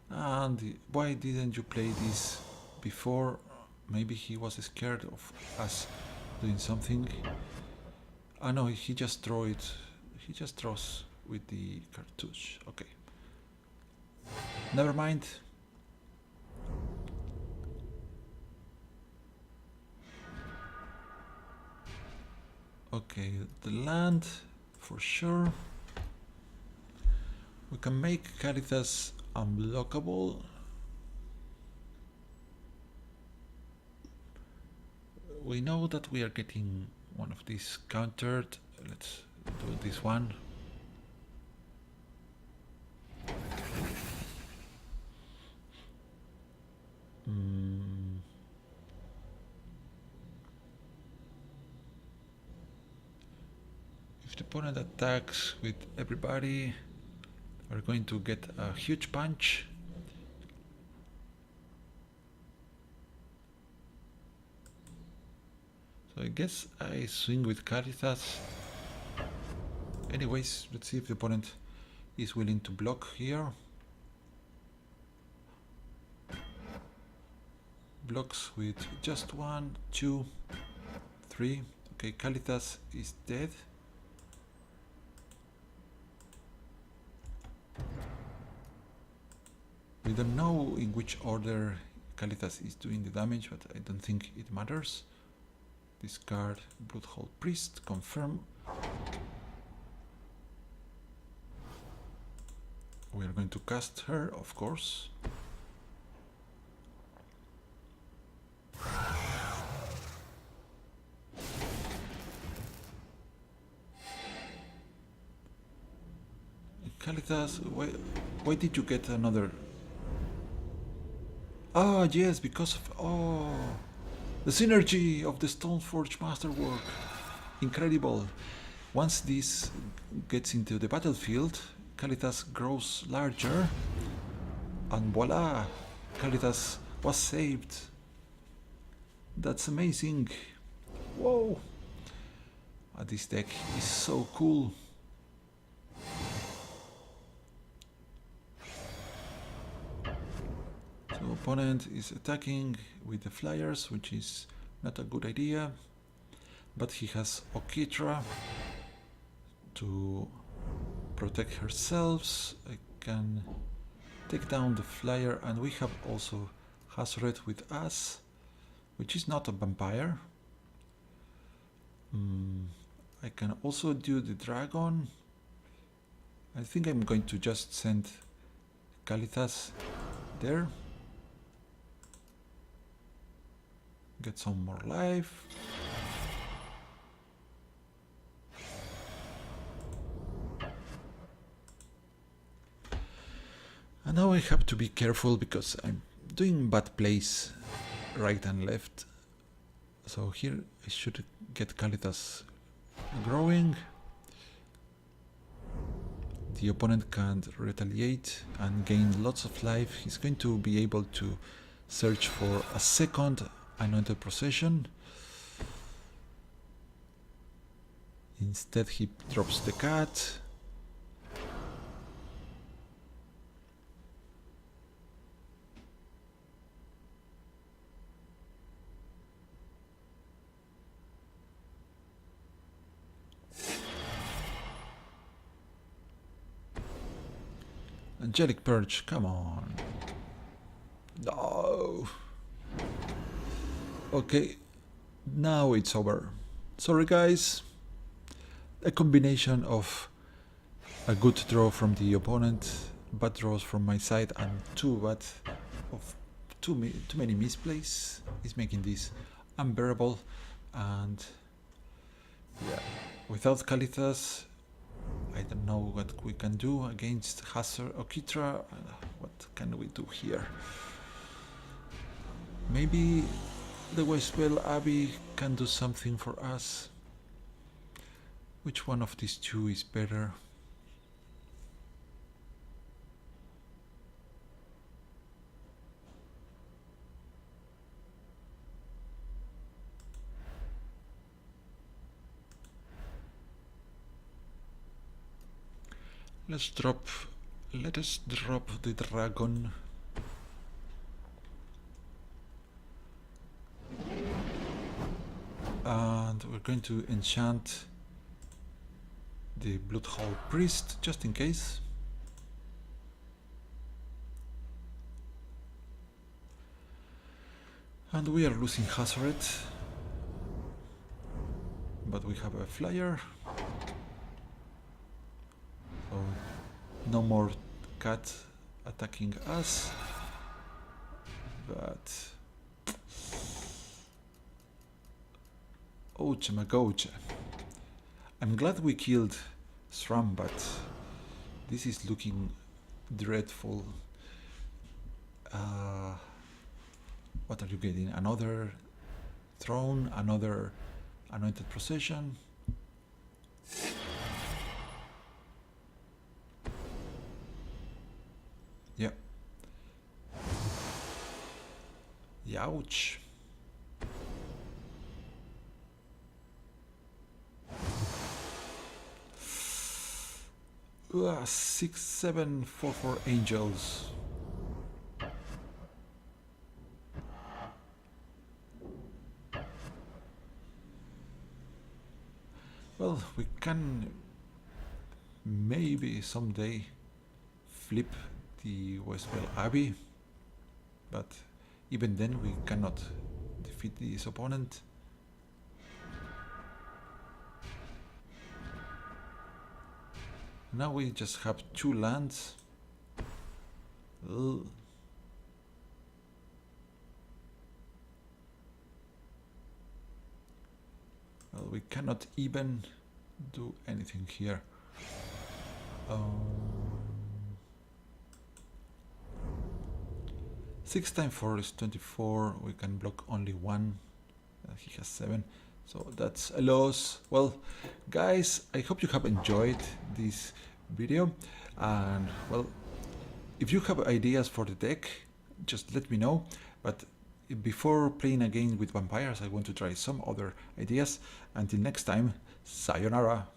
And why didn't you play this before? Maybe he was scared of us doing something. Ah no, he just throw it. He just throws with the cartouche. Okay. Never mind. Okay, the land for sure. We can make Caritas unblockable. We know that we are getting one of these countered. Let's do this one. If the opponent attacks with everybody, we're going to get a huge punch. So I guess I swing with Caritas. Anyways, let's see if the opponent is willing to block here. Blocks with just 1, 2, 3. Okay, Caritas is dead. We don't know in which order Caritas is doing the damage, but I don't think it matters. Discard Bloodhold Priest, confirm. We are going to cast her, of course. Caritas, why did you get another? Ah, yes, because of the synergy of the Stoneforge Masterwork. Incredible. Once this gets into the battlefield, Kalitas grows larger, and voila, Kalitas was saved. That's amazing. Whoa, this deck is so cool. So opponent is attacking with the flyers, which is not a good idea, but he has Okitra to protect herself. I can take down the flyer, and we have also Hazoret with us, which is not a vampire. I can also do the dragon. I think I'm going to just send Kalitas there. Get some more life. And now I have to be careful because I'm doing bad plays right and left. So here I should get Kalitas growing. The opponent can't retaliate and gain lots of life. He's going to be able to search for a second anointed procession. Instead he drops the cat. Angelic Purge, come on. No. Okay, now it's over. Sorry guys. A combination of a good draw from the opponent, bad draws from my side, and too many misplays is making this unbearable. And yeah, without Kalitas, I don't know what we can do against Okitra. What can we do here? Maybe the Westwell Abbey can do something for us. Which one of these two is better? Let us drop the dragon. And we're going to enchant the Bloodhall Priest just in case. And we are losing Hazoret, but we have a flyer. So no more cat attacking us, but ouch magouch. I'm glad we killed Sram, but this is looking dreadful. What are you getting? Another throne, another anointed procession. Yeah. Ouch. Ugh, 6, 7, 4, 4 angels. Well, we can maybe someday flip the Westwell Abbey, but even then we cannot defeat this opponent. Now we just have 2 lands. Ugh. Well, we cannot even do anything here. 6 times 4 is 24. We can block only 1. He has 7. So that's a loss. Well, guys, I hope you have enjoyed this video. And well, if you have ideas for the deck, just let me know. But before playing again with vampires, I want to try some other ideas. Until next time, sayonara.